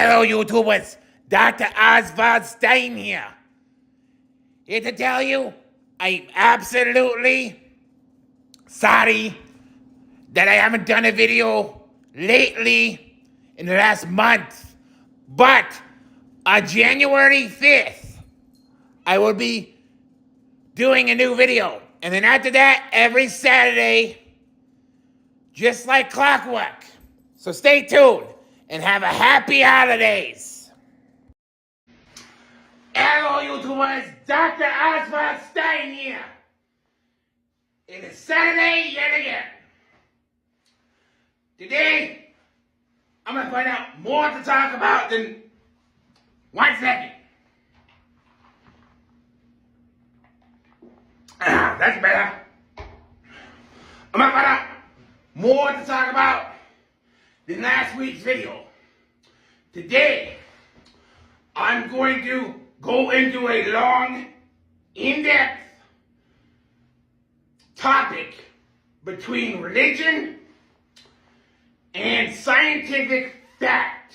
Hello, YouTubers. Dr. Oswald Stein here. Here to tell you, I'm absolutely sorry that I haven't done a video lately in the last month. But on January 5th, I will be doing a new video. And then after that, every Saturday, just like clockwork. So stay tuned and have a happy holidays. Hello, YouTubers. Dr. Oswald Stein here. It is Saturday yet again. Today, I'm going to find out more to talk about than 1 second. That's better. I'm going to find out more to talk about than last week's video. Today, I'm going to go into a long, in-depth topic between religion and scientific fact.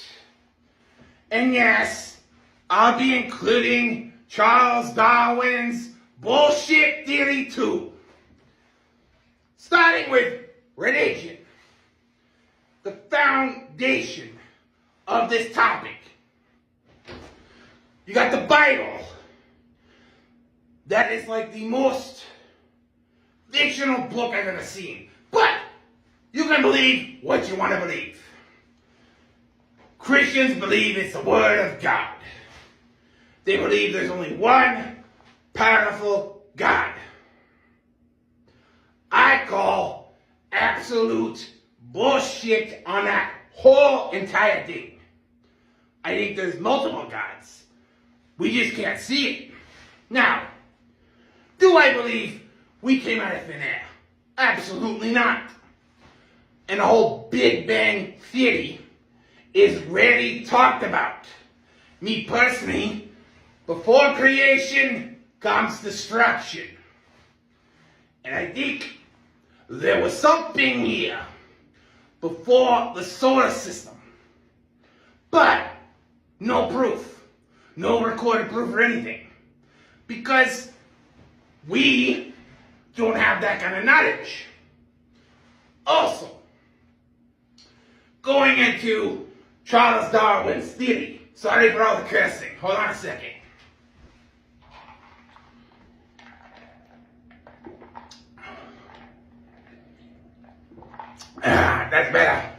And yes, I'll be including Charles Darwin's bullshit theory too. Starting with religion, the foundation of this topic. You got the Bible. That is like the most fictional book I've ever seen. But you can believe what you want to believe. Christians believe it's the Word of God. They believe there's only one powerful God. I call absolute bullshit on that whole entire thing. I think there's multiple gods. We just can't see it. Now, do I believe we came out of thin air? Absolutely not. And the whole Big Bang theory is rarely talked about. Me personally, before creation comes destruction. And I think there was something here before the solar system. But no proof. No recorded proof or anything. Because we don't have that kind of knowledge. Also, going into Charles Darwin's theory. Sorry for all the cursing. Hold on a second. That's better.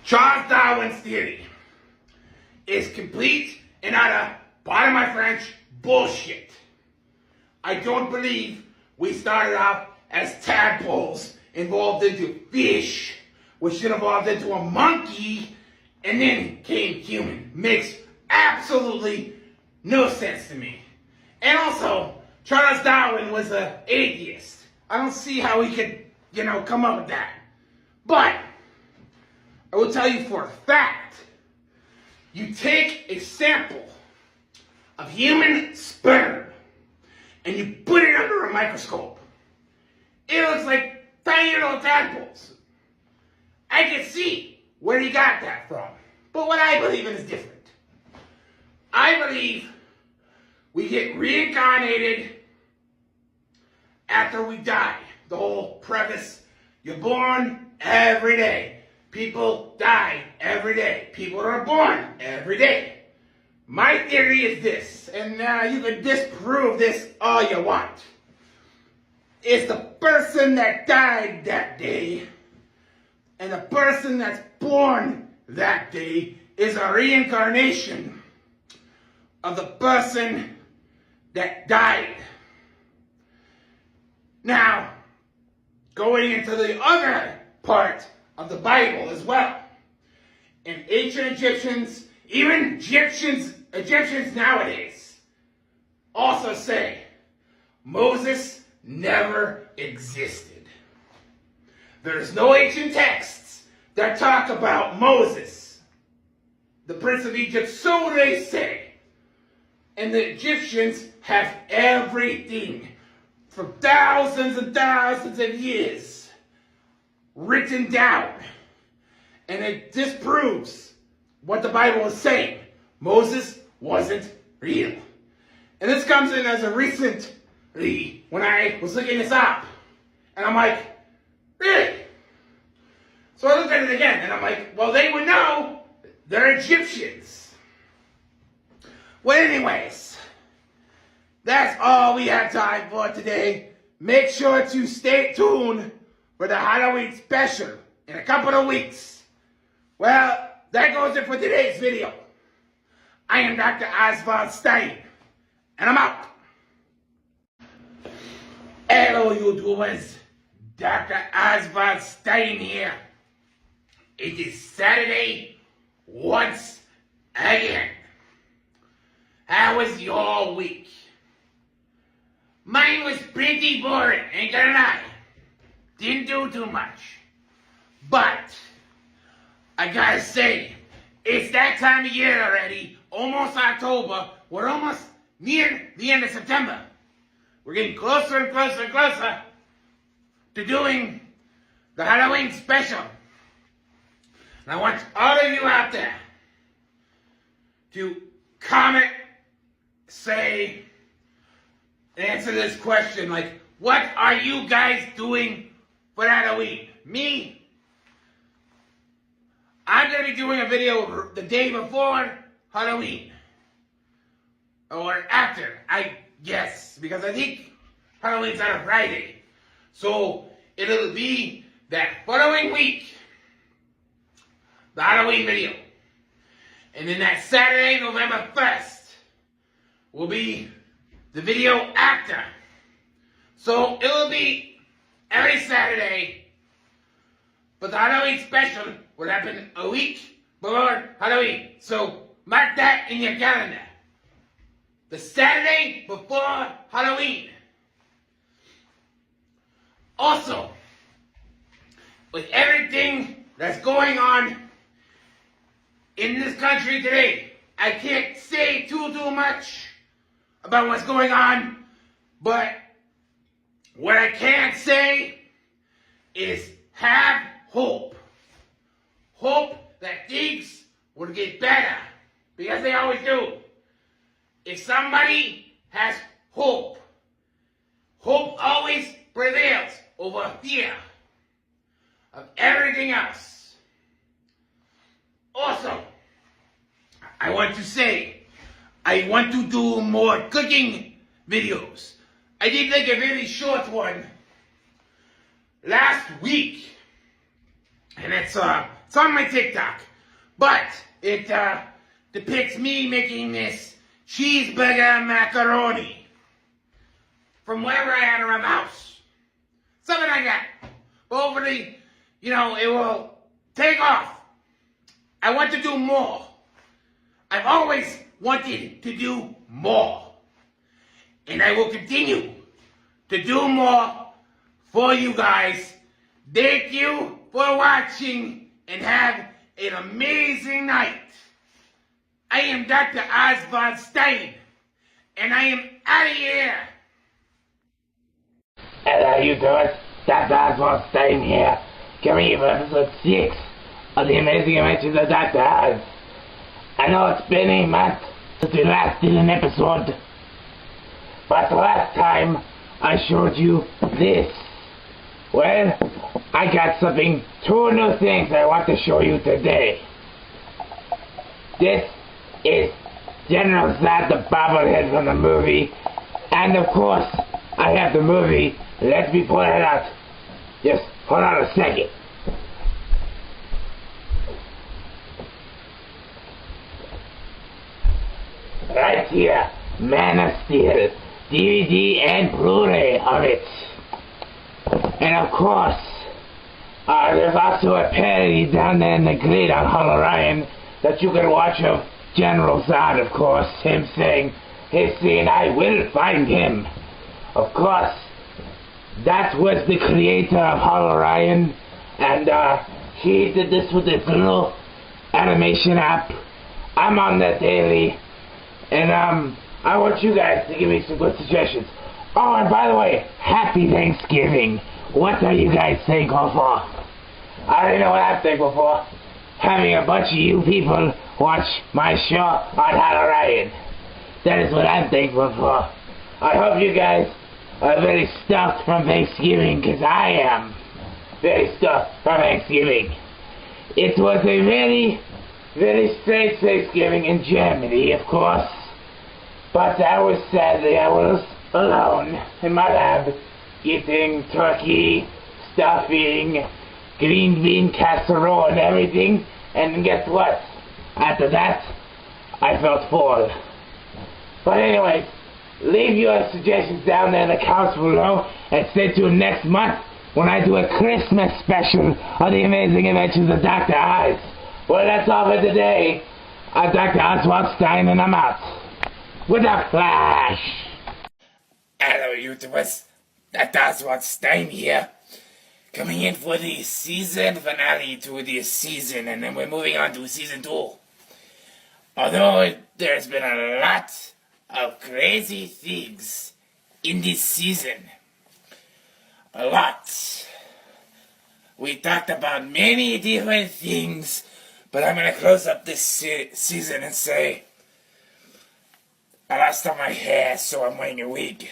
Charles Darwin's theory is complete and utter, pardon my French, bullshit. I don't believe we started off as tadpoles evolved into fish, which then evolved into a monkey, and then came human. Makes absolutely no sense to me. And also, Charles Darwin was an atheist. I don't see how he could, come up with that. But I will tell you for a fact, you take a sample of human sperm and you put it under a microscope. It looks like tiny little tadpoles. I can see where he got that from. But what I believe in is different. I believe we get reincarnated after we die. The whole premise, you're born every day. People die every day. People are born every day. My theory is this, and you can disprove this all you want. It's the person that died that day and the person that's born that day is a reincarnation of the person that died. Now, going into the other part of the Bible as well. And ancient Egyptians, even Egyptians nowadays, also say Moses never existed. There's no ancient texts that talk about Moses, the Prince of Egypt, so they say. And the Egyptians have everything for thousands and thousands of years written down. And it disproves what the Bible is saying. Moses wasn't real. And this comes in as a recently, when I was looking this up. And I'm like, really? So I looked at it again, and I'm like, well, they would know they're Egyptians. Well, anyways, that's all we have time for today. Make sure to stay tuned for the Halloween special in a couple of weeks. Well, that goes it for today's video. I am Dr. Oswald Stein, and I'm out. Hello, YouTubers. Dr. Oswald Stein here. It is Saturday once again. How was your week? Mine was pretty boring, ain't gonna lie. Didn't do too much. But I gotta say, it's that time of year already, almost October. We're almost near the end of September. We're getting closer and closer and closer to doing the Halloween special. And I want all of you out there to comment, say, answer this question, like, what are you guys doing for Halloween? Me, I'm going to be doing a video the day before Halloween. Or after, I guess, because I think Halloween's on a Friday. So, it'll be that following week, the Halloween video. And then that Saturday, November 1st, will be the video after. So, it'll be every Saturday, but the Halloween special will happen a week before Halloween. So, mark that in your calendar. The Saturday before Halloween. Also, with everything that's going on in this country today, I can't say too much about what's going on, but what I can say is have hope. Hope that things will get better, because they always do. If somebody has hope, hope always prevails over fear of everything else. Also, I want to say, I want to do more cooking videos. I did like a very short one last week, and it's on my TikTok, but it depicts me making this cheeseburger macaroni from whatever I had around the house. Something like that. Hopefully, it will take off. I want to do more. I've always wanted to do more. And I will continue to do more for you guys. Thank you for watching, and have an amazing night. I am Dr. Oswald Stein, and I am out of here. Hello, YouTubers. Dr. Oswald Stein here, coming here for episode 6 of The Amazing Adventures of Dr. Oz. I know it's been a month since we last did an episode, but the last time I showed you this. Well, I got two new things I want to show you today. This is General Zod the bobblehead from the movie, and of course, I have the movie. Let me pull it out. Just hold on a second. Right here, Man of Steel, DVD and Blu-ray of it. And of course, there's also a parody down there in the grate on Hull Orion that you can watch of General Zod, of course, him saying his scene, "I will find him." Of course, that was the creator of Hull Orion, and he did this with this little animation app. I'm on that daily, and I want you guys to give me some good suggestions. Oh, and by the way, happy Thanksgiving. What are you guys thankful for? I already know what I'm thankful for. having a bunch of you people watch my show on Halloween. That is what I'm thankful for. I hope you guys are very stuffed from Thanksgiving, because I am very stuffed from Thanksgiving. It was a very, very strange Thanksgiving in Germany, of course. But I was alone in my lab, eating turkey, stuffing, green bean casserole and everything, and guess what? After that, I felt full. But anyways, leave your suggestions down there in the comments below, and stay tuned next month when I do a Christmas special of the amazing adventures of Dr. Oz. Well, that's all for today. I'm Dr. Oswald Stein, and I'm out. With a flash! Hello, YouTubers. Dr. Oswald Stein here. Coming in for the season finale to this season, and then we're moving on to season 2. Although there's been a lot of crazy things in this season. A lot. We talked about many different things, but I'm going to close up this season and say, I lost all my hair, so I'm wearing a wig.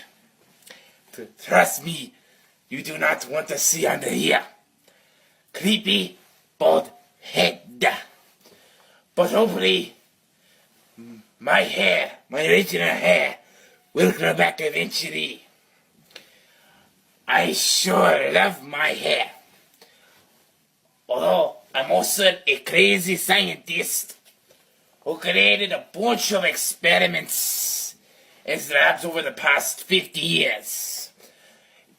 Trust me, you do not want to see under here. Creepy, bald head. But hopefully, my hair, my original hair, will grow back eventually. I sure love my hair. Although, I'm also a crazy scientist who created a bunch of experiments in labs over the past 50 years.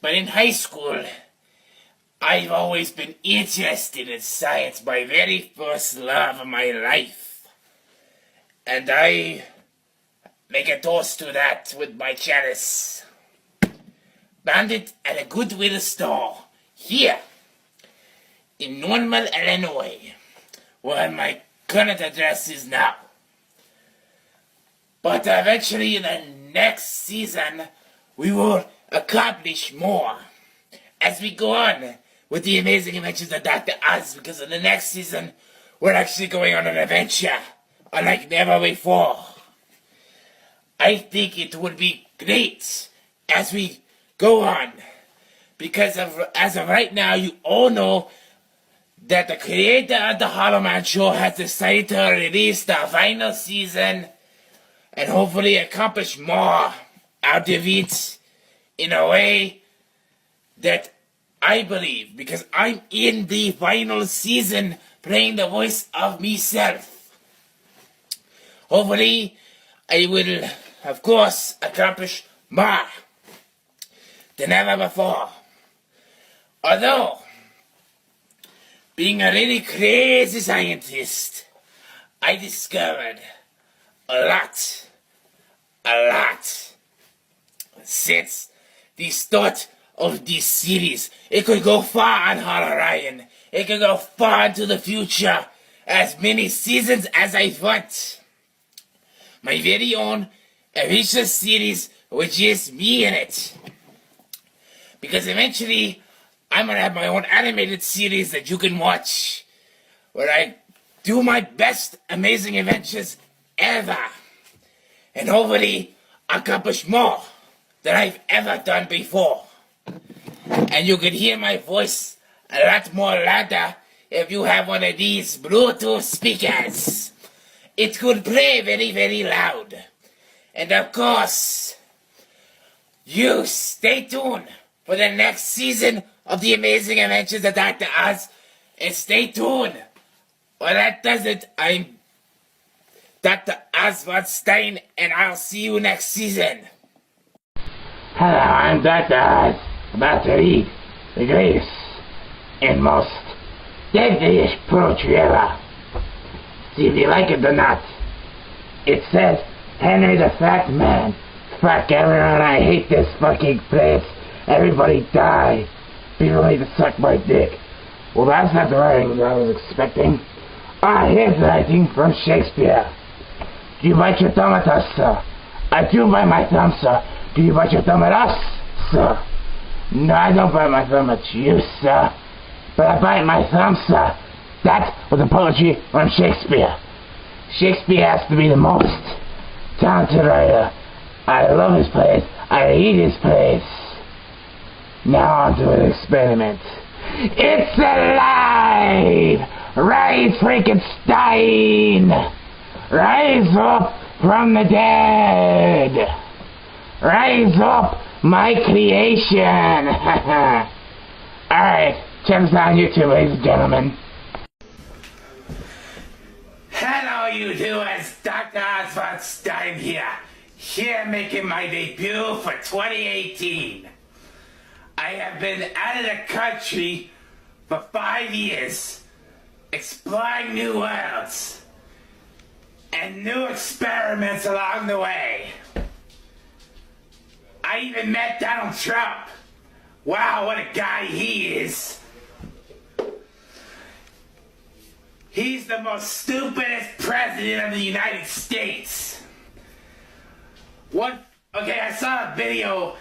But in high school, I've always been interested in science, my very first love of my life. And I make a toast to that with my chalice. Bandit at a Goodwill store here in Normal, Illinois, where my current address is now. But eventually in the next season, we will accomplish more as we go on with the amazing adventures of Dr. Oz, because in the next season, we're actually going on an adventure unlike never before. I think it would be great as we go on, because as of right now, you all know that the creator of the Hollow Man Show has decided to release the final season and hopefully accomplish more out of it in a way that I believe, because I'm in the final season playing the voice of myself. Hopefully, I will, of course, accomplish more than ever before. Although, being a really crazy scientist, I discovered a lot since the start of this series. It could go far on Halloween. It could go far into the future, as many seasons as I want. My very own original series with just me in it. Because eventually, I'm going to have my own animated series that you can watch, where I do my best amazing adventures ever, and hopefully accomplish more than I've ever done before. And you can hear my voice a lot more louder if you have one of these Bluetooth speakers. It could play very, very loud. And of course, you stay tuned for the next season of The Amazing Adventures of Dr. Oz, and stay tuned. Well, that does it. I'm Dr. Oswald Stein, and I'll see you next season. Hello, I'm Dr. Oz, about to eat the greatest and most deadliest poetry ever. See if you like it or not. It says, Henry the Fat Man. Fuck everyone, I hate this fucking place. Everybody die. People need to suck my dick. Well, that's not the writing I was expecting. Here's the writing from Shakespeare. Do you bite your thumb at us, sir? I do bite my thumb, sir. Do you bite your thumb at us, sir? No, I don't bite my thumb at you, sir. But I bite my thumb, sir, That was a poetry from Shakespeare. Shakespeare has to be the most talented writer. I love his plays. I read his plays. Now on to an experiment. It's alive! Rise, freaking Stein! Rise up from the dead! Rise up, my creation! Alright, check us out on YouTube, ladies and gentlemen. Hello, you doers. Dr. Oswald Stein here making my debut for 2018. I have been out of the country for 5 years, exploring new worlds and new experiments along the way. I even met Donald Trump. Wow, what a guy he is. He's the most stupidest president of the United States. Okay, I saw a video.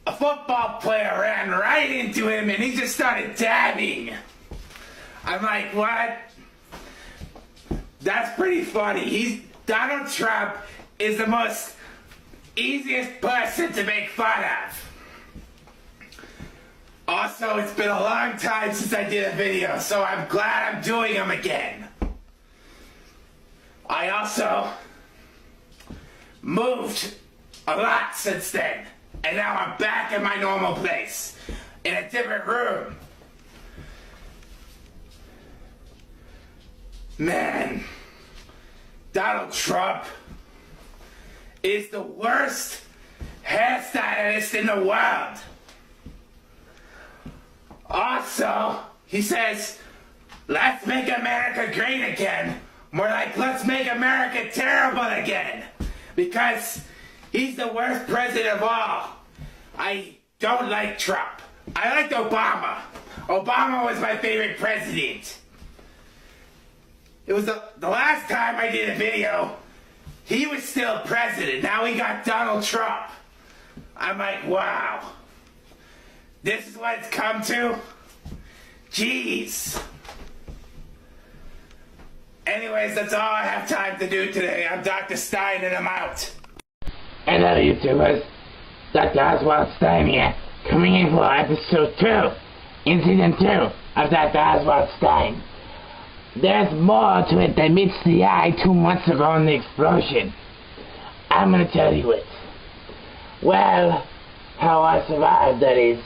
A football player ran right into him and he just started dabbing. I'm like, what? That's pretty funny. Donald Trump is the most easiest person to make fun of. Also, it's been a long time since I did a video, so I'm glad I'm doing them again. I also moved a lot since then, and now I'm back in my normal place, in a different room. Man, Donald Trump is the worst hairstylist in the world. Also, he says, let's make America great again. More like, let's make America terrible again. Because he's the worst president of all. I don't like Trump. I liked Obama. Obama was my favorite president. It was the last time I did a video, he was still president. Now we got Donald Trump. I'm like, wow. This is what it's come to? Jeez. Anyways, that's all I have time to do today. I'm Dr. Stein and I'm out. Hello, YouTubers. Dr. Oswald Stein here, coming in for episode 2, in season 2 of Dr. Oswald Stein. There's more to it than meets the eye 2 months ago in the explosion. I'm gonna tell you it. Well, how I survived, that is.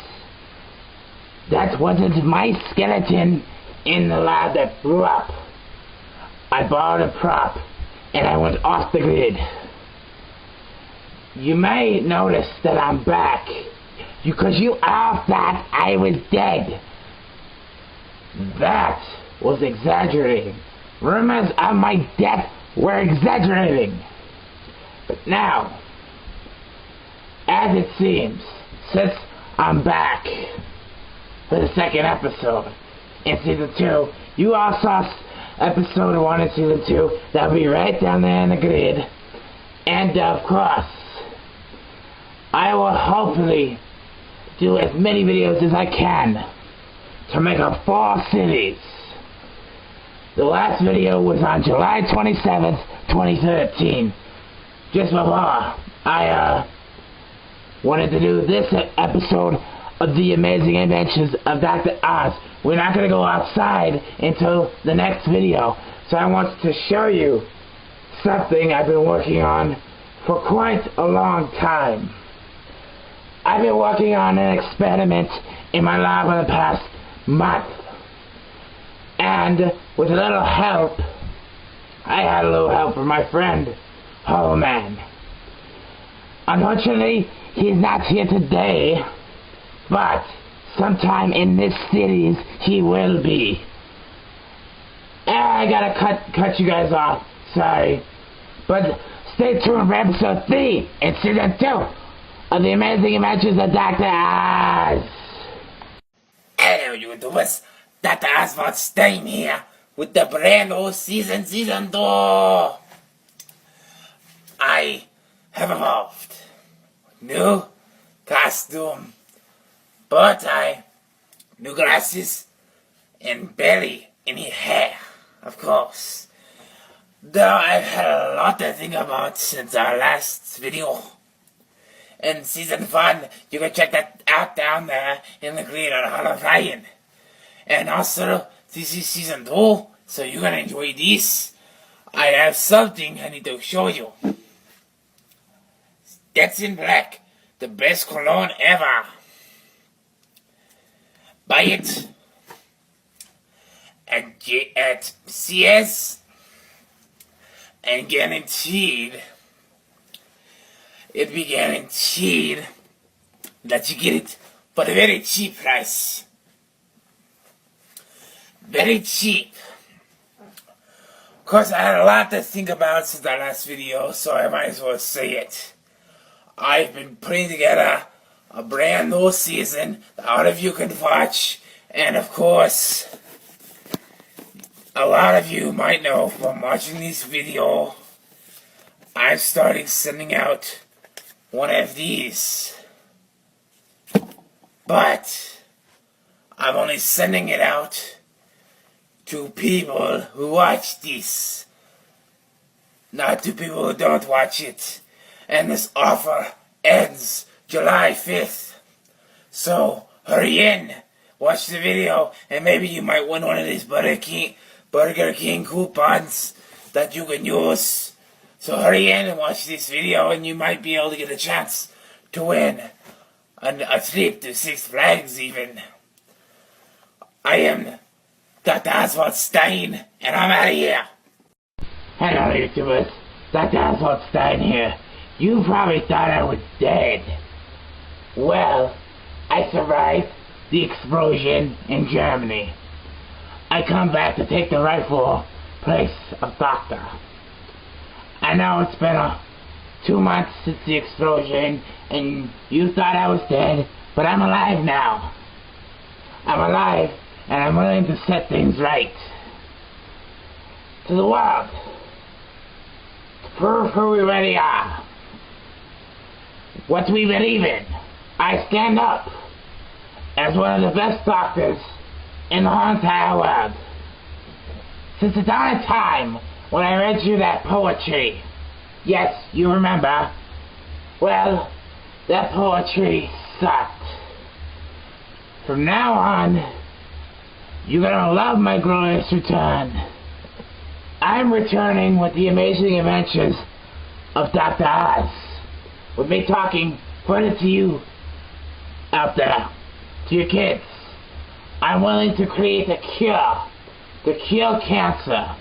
That wasn't my skeleton in the lab that blew up. I borrowed a prop, and I went off the grid. You may notice that I'm back, because you all thought I was dead. That was exaggerating. Rumors of my death were exaggerating. But now, as it seems, since I'm back for the second episode in season 2, you all saw episode 1 in season 2. That'll be right down there in the grid. And of course, I will hopefully do as many videos as I can to make a 4 series. The last video was on July 27th, 2013. Just before I wanted to do this episode of The Amazing Inventions of Dr. Oz. We're not going to go outside until the next video. So I want to show you something I've been working on for quite a long time. I've been working on an experiment in my lab in the past month. And with a little help, I had a little help from my friend, Hollow Man. Unfortunately, he's not here today, but sometime in this series, he will be. And I gotta cut you guys off, sorry. But stay tuned for episode 3 in season 2 of The Amazing Adventures of Dr. Oz. Hello, YouTubers. Dr. Oswald Stein here with the brand new season 2. I have evolved. New costume, bow tie, new glasses, and belly any hair, of course. Though I've had a lot to think about since our last video. In season 1, you can check that out down there in the green on Hall of Ryan. And also, this is season 2, so you're gonna enjoy this. I have something I need to show you. That's in Black, the best cologne ever. Buy it at CS and guaranteed, it'll be guaranteed that you get it for a very cheap price. Very cheap. Of course, I had a lot to think about since our last video, so I might as well say it. I've been putting together a brand new season that all of you can watch, and of course, a lot of you might know from watching this video, I'm starting sending out one of these. But I'm only sending it out to people who watch this, not to people who don't watch it. And this offer ends July 5th. So hurry in, watch the video, and maybe you might win one of these Burger King coupons that you can use. So hurry in and watch this video, and you might be able to get a chance to win a trip to Six Flags even. I am Dr. Oswald Stein, and I'm out of here. Hello, YouTubers. Dr. Oswald Stein here. You probably thought I was dead. Well, I survived the explosion in Germany. I come back to take the rightful place of Doctor. I know it's been 2 months since the explosion, and you thought I was dead, but I'm alive now. I'm alive, and I'm willing to set things right. To the world. To prove who we really are. What we believe in. I stand up as one of the best doctors in the whole entire world. Since the dawn of time when I read you that poetry. Yes, you remember. Well, that poetry sucked. From now on, you're gonna love my glorious return. I'm returning with the amazing adventures of Dr. Oz. With me talking further to you out there, to your kids. I'm willing to create a cure to cure cancer.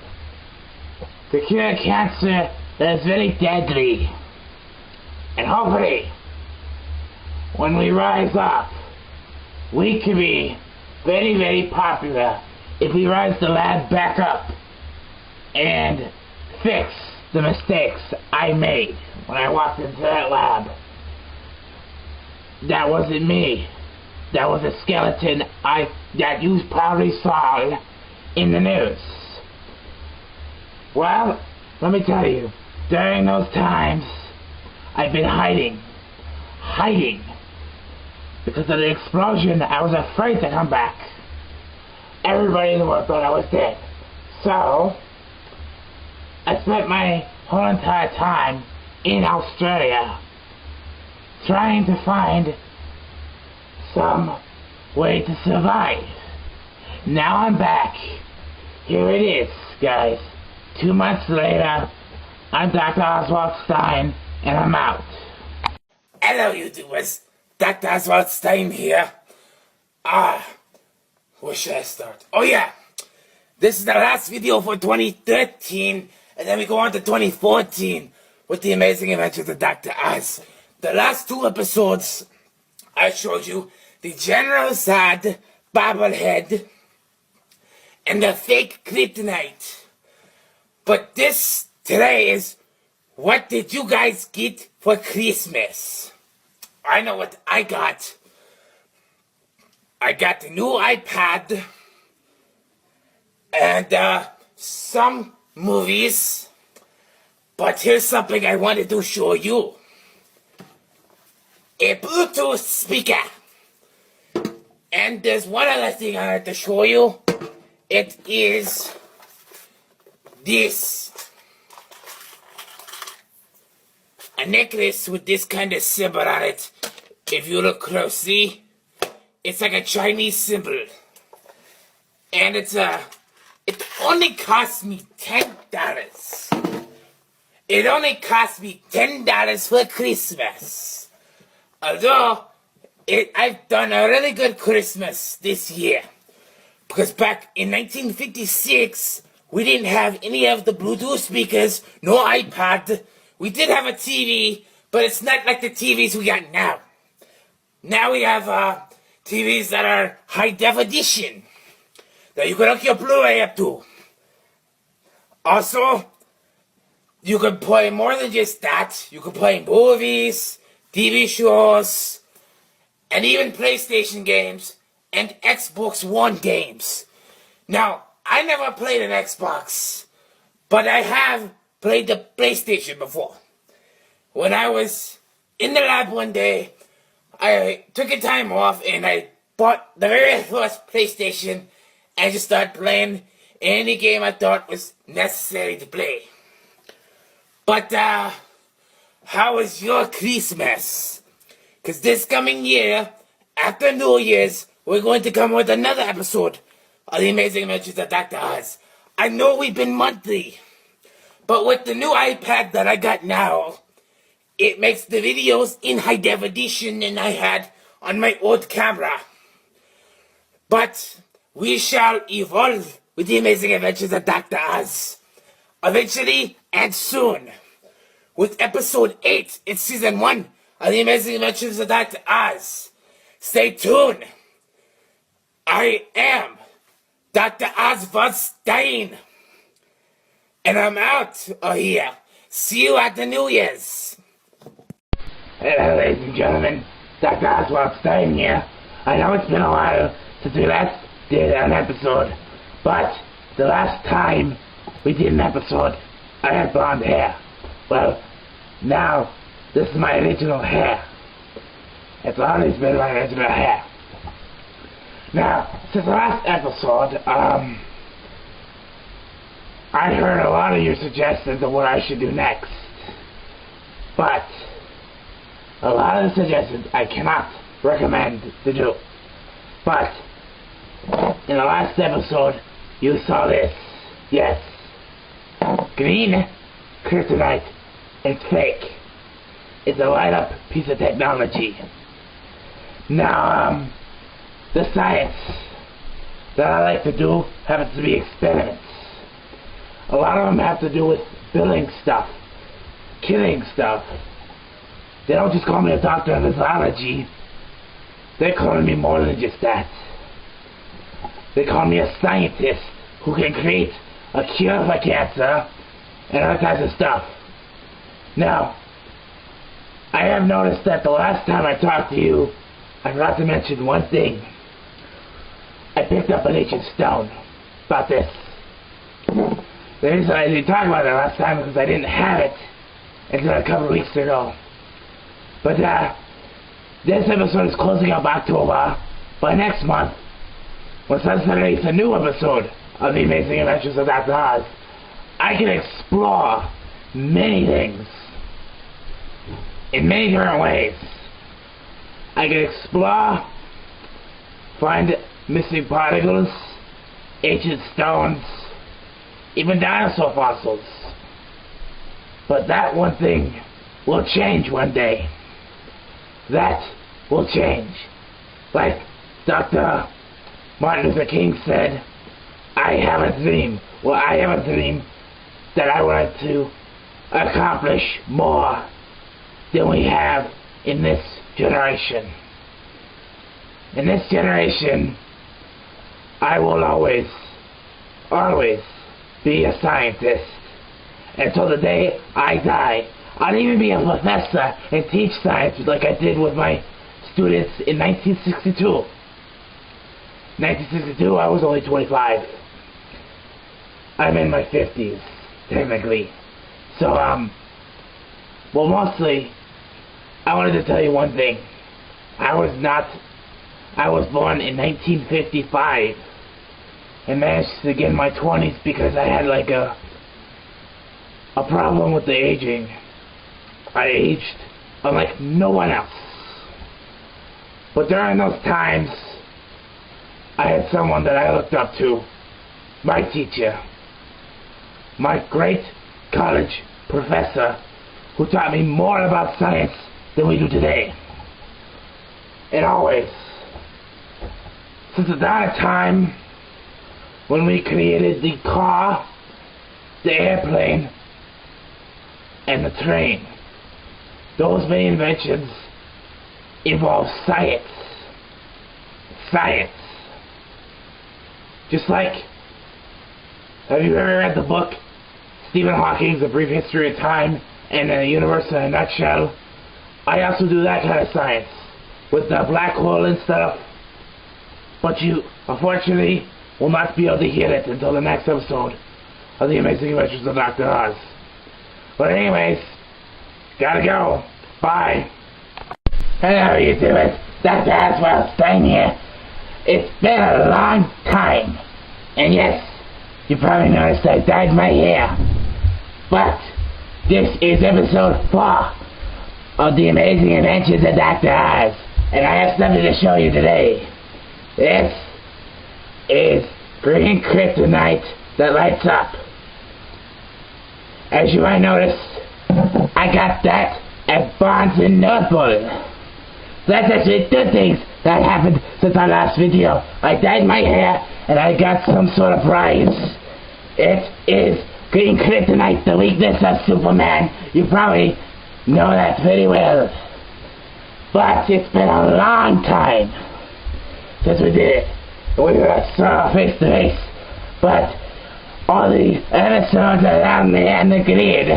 To cure cancer that is very deadly. And hopefully, when we rise up, we can be very, very popular if we rise the lab back up and fix the mistakes I made when I walked into that lab. That wasn't me. That was a skeleton that you probably saw in the news. Well, let me tell you, during those times, I've been hiding. Because of the explosion, I was afraid to come back. Everybody in the world thought I was dead. So, I spent my whole entire time in Australia trying to find some way to survive. Now I'm back. Here it is, guys. 2 months later, I'm Dr. Oswald Stein, and I'm out. Hello, YouTubers. Dr. Oswald Stein here. Where should I start? Oh yeah, this is the last video for 2013, and then we go on to 2014 with the amazing adventures of Dr. Oz. The last 2 episodes, I showed you the General Zod bobblehead and the fake kryptonite. But this today is, what did you guys get for Christmas? I know what I got. I got the new iPad and some movies. But here's something I wanted to show you. A Bluetooth speaker. And there's one other thing I wanted to show you. It is this. A necklace with this kind of symbol on it. If you look closely, it's like a Chinese symbol. And it only cost me $10. It only cost me $10 for Christmas. Although, I've done a really good Christmas this year. Because back in 1956, we didn't have any of the Bluetooth speakers, no iPad. We did have a TV, but it's not like the TVs we got now. Now we have TVs that are high definition, that you can hook your Blu-ray up to. Also, you can play more than just that. You can play movies, TV shows, and even PlayStation games and Xbox One games. Now, I never played an Xbox, but I have played the PlayStation before. When I was in the lab one day, I took a time off and I bought the very first PlayStation and just started playing any game I thought was necessary to play. But, how was your Christmas? Because this coming year, after New Year's, we're going to come with another episode of The Amazing Adventures of Dr. Oz. I know we've been monthly, but with the new iPad that I got now, it makes the videos in high definition than I had on my old camera. But we shall evolve with The Amazing Adventures of Dr. Oz. Eventually and soon. With episode 8 in season 1 of The Amazing Adventures of Dr. Oz. Stay tuned. I am Dr. Oswald Stein. And I'm out of here. See you at the New Year's. Hello, ladies and gentlemen. Dr. Oswald Stein here. I know it's been a while since we last did an episode, but the last time we did an episode, I had blonde hair. Well, now, this is my original hair. It's always been my original hair. Now, since the last episode, I heard a lot of your suggestions of what I should do next. But a lot of the suggestions I cannot recommend to do. But in the last episode, you saw this. Yes. Green kryptonite. It's fake. It's a light-up piece of technology. Now, the science that I like to do happens to be experiments. A lot of them have to do with billing stuff, killing stuff. They don't just call me a doctor of zoology. They're calling me more than just that. They call me a scientist who can create a cure for cancer and other kinds of stuff. Now, I have noticed that the last time I talked to you, I forgot to mention one thing. I picked up an ancient stone about this. The reason I didn't talk about it last time is because I didn't have it until a couple of weeks ago. But this episode is closing up October. By next month, when Sunset releases a new episode of The Amazing Adventures of Dr. Oz, I can explore many things in many different ways. I can explore, find missing particles, ancient stones, even dinosaur fossils. But that one thing will change one day. That will change. Like Dr. Martin Luther King said, I have a dream. Well, I have a dream that I want to accomplish more than we have in this generation. In this generation, I will always be a scientist until the day I die. I'll even be a professor and teach science like I did with my students in 1962. 1962, I was only 25. I'm in my 50s, technically. So, well, mostly, I wanted to tell you one thing. I was born in 1955. and managed to get in my 20s because I had like a problem with the aging. I aged unlike no one else. But during those times, I had someone that I looked up to, my teacher, my great college professor, who taught me more about science than we do today. And always, since the dawn of time, when we created the car, the airplane, and the train, those many inventions involve science. Science. Just like, have you ever read the book Stephen Hawking's A Brief History of Time and the Universe in a Nutshell? I also do that kind of science with the black hole and stuff, but you unfortunately will not be able to hear it until the next episode of The Amazing Adventures of Dr. Oz. But anyways, gotta go. Bye. Hello, you doers. Dr. Oswald Stein here. It's been a long time. And yes, you probably noticed I dyed my hair. But this is episode 4 of The Amazing Adventures of Dr. Oz. And I have something to show you today. This is green kryptonite that lights up. As you might notice, I got that at Barnes & Noble. That's actually 2 things that happened since our last video. I dyed my hair and I got some sort of prize. It is green kryptonite, the weakness of Superman. You probably know that pretty well. But it's been a long time since we did it. We saw face to face. But all the episodes are down there in the grid.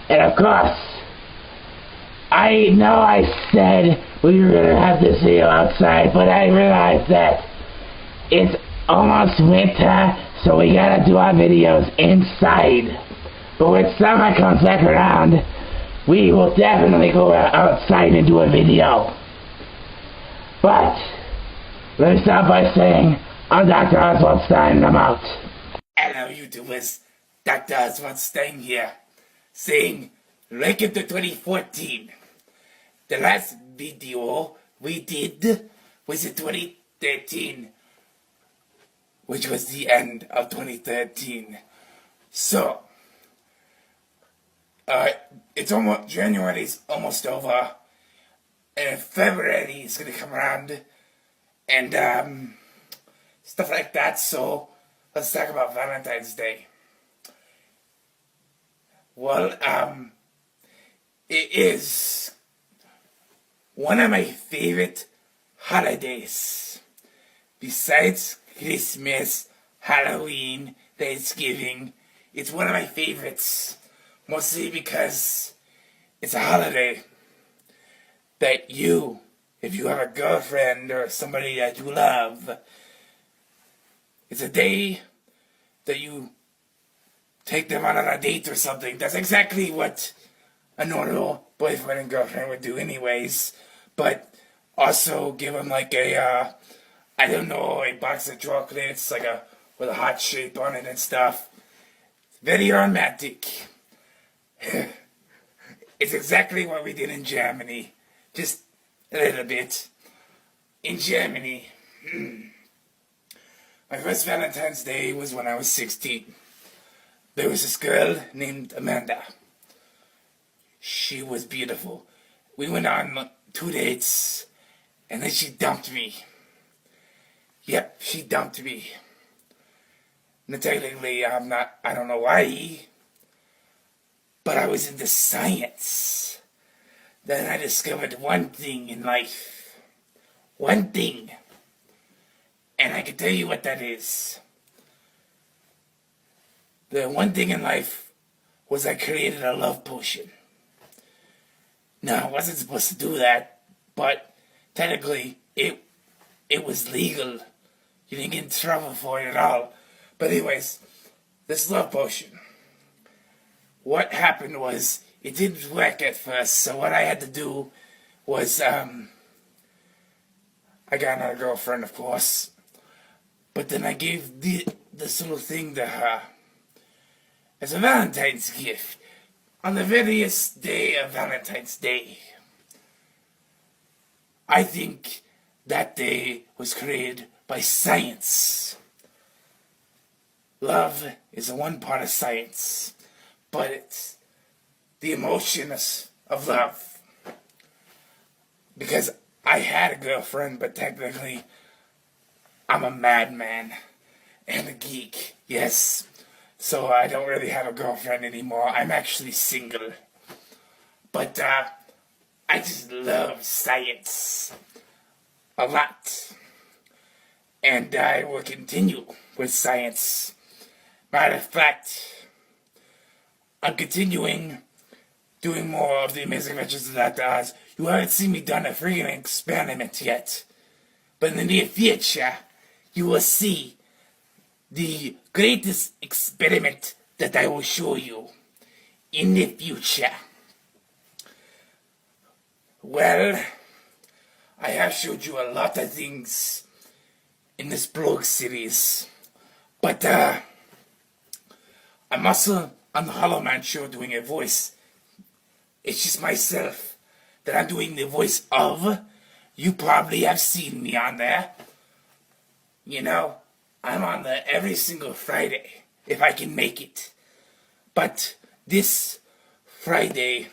And of course, I know I said we were gonna have this video outside, but I realized that it's almost winter, so we gotta do our videos inside. But when summer comes back around, we will definitely go outside and do a video. But let me start by saying, I'm Dr. Oswald Stein and I'm out. Hello, YouTubers. Dr. Oswald Stein here, saying welcome to 2014. The last video we did was in 2013, which was the end of 2013. So, it's almost, January's almost over, and February is gonna come around, and stuff like that. So let's talk about Valentine's Day. Well, it is one of my favorite holidays. Besides Christmas, Halloween, Thanksgiving, it's one of my favorites. Mostly because it's a holiday that you, if you have a girlfriend or somebody that you love, it's a day that you take them out on a date or something. That's exactly what a normal boyfriend and girlfriend would do anyways. But also give them like a, I don't know, a box of chocolates, like with a heart shape on it and stuff. Very romantic. It's exactly what we did in Germany. Just a little bit. In Germany. My first Valentine's Day was when I was 16. There was this girl named Amanda. She was beautiful. We went on 2 dates, and then she dumped me. Yep, she dumped me. Now, technically, I don't know why, but I was into science. Then I discovered one thing in life. One thing. And I can tell you what that is. The one thing in life was I created a love potion. No, I wasn't supposed to do that, but technically it was legal. You didn't get in trouble for it at all. But anyways, this love potion. What happened was, it didn't work at first, so what I had to do was, I got another girlfriend, of course, But then I gave this little thing to her as a Valentine's gift on the veriest day of Valentine's Day. I think that day was created by science. Love is one part of science, but it's the emotions of love. Because I had a girlfriend, but technically I'm a madman and a geek, yes. So I don't really have a girlfriend anymore. I'm actually single. But I just love science a lot. And I will continue with science. Matter of fact, I'm continuing doing more of the Amazing Adventures of Dr. Oz. You haven't seen me done a freaking experiment yet. But in the near future, you will see the greatest experiment that I will show you in the future. Well, I have showed you a lot of things in this blog series, but I'm also on the Hollow Man show doing a voice. It's just myself that I'm doing the voice of. You probably have seen me on there. You know, I'm on there every single Friday, if I can make it. But this Friday,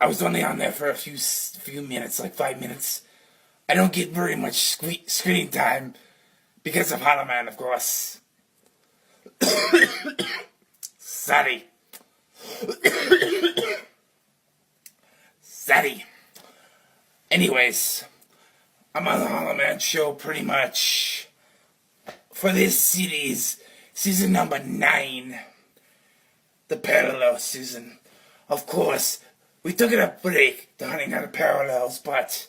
I was only on there for a few minutes, like 5 minutes. I don't get very much screen time because of Hollow Man, of course. Sorry. Sorry. Anyways, I'm on the Hollow Man show pretty much for this series, season number 9, the parallel season. Of course, we took a break to hunting down the parallels, but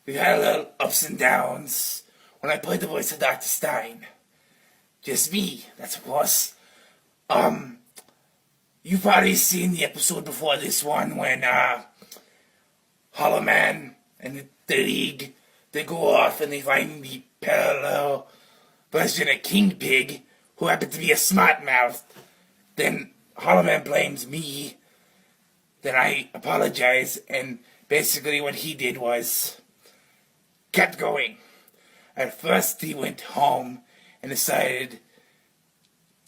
we had a little ups and downs when I played the voice of Dr. Stein. Just me, that's of course. You've probably seen the episode before this one when Hollow Man and the League, they go off and they find the parallel version of King Pig, who happened to be a smart mouth. Then Hollow Man blames me. Then I apologize, and basically what he did was kept going. At first he went home and decided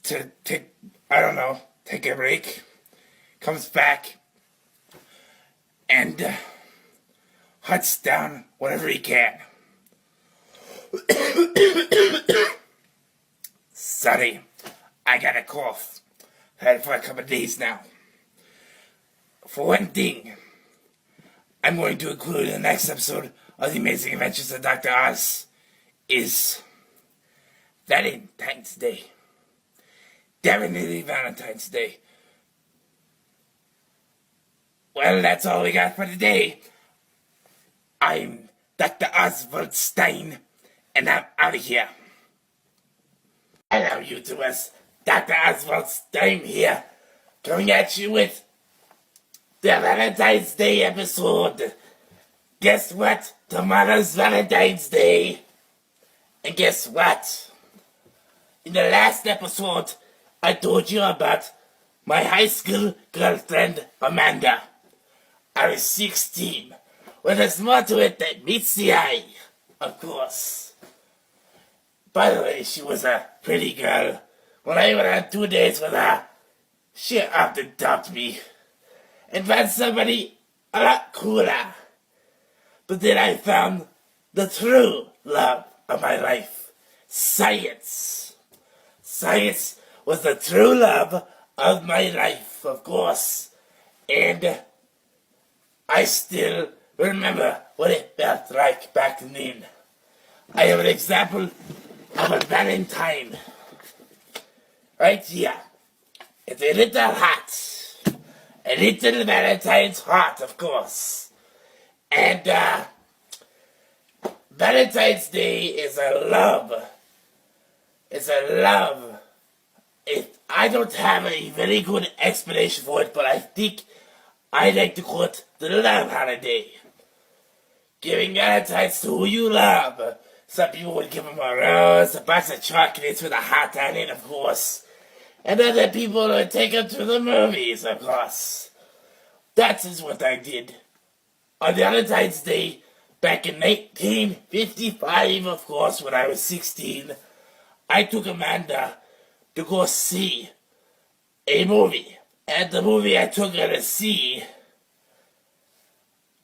to take a break. Comes back and hunts down whatever he can. Sorry, I got a cough. Had it for a couple of days now. For one thing, I'm going to include in the next episode of The Amazing Adventures of Dr. Oz is Valentine's Day. Definitely Valentine's Day. Well, that's all we got for today. I'm Dr. Oswald Stein, and I'm out of here. Hello, YouTubers. Dr. Oswald Stein here, coming at you with the Valentine's Day episode. Guess what? Tomorrow's Valentine's Day. And guess what? In the last episode, I told you about my high school girlfriend, Amanda. I was 16. Well, there's more to it than meets the eye, of course. By the way, she was a pretty girl. When I went on 2 dates with her, she often dumped me and found somebody a lot cooler. But then I found the true love of my life. Science. Science was the true love of my life, of course. And I still remember what it felt like back then. I have an example of a Valentine. Right here. It's a little heart. A little Valentine's heart, of course. And Valentine's Day is a love. It's a love. I don't have a very good explanation for it, but I think I like to call it the love holiday. Giving Valentine's to who you love. Some people would give him a rose, a box of chocolates with a heart on it, of course. And other people would take him to the movies, of course. That is what I did. On Valentine's Day, back in 1955, of course, when I was 16, I took Amanda to go see a movie. And the movie I took her to see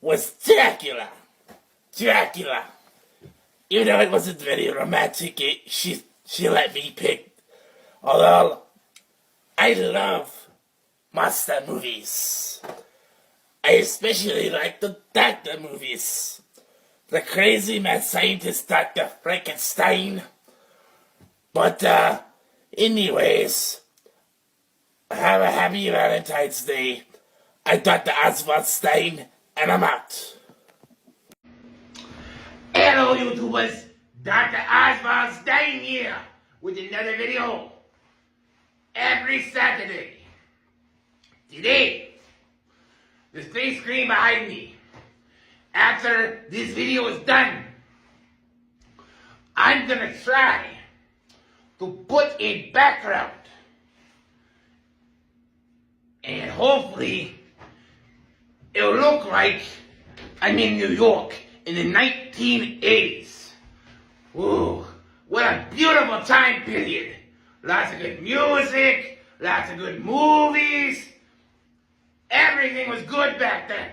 was Dracula. Dracula. Even though it wasn't very romantic, she let me pick. Although, I love monster movies. I especially like the doctor movies. The crazy mad scientist Dr. Frankenstein. But, anyways, have a happy Valentine's Day. I'm Dr. Oswald Stein, and I'm out. Hello YouTubers, Dr. Oswald Stein here with another video every Saturday. Today, the space screen behind me, after this video is done, I'm gonna try to put a background and hopefully it'll look like I'm in New York in the 1980s. Ooh, what a beautiful time period. Lots of good music, lots of good movies. Everything was good back then.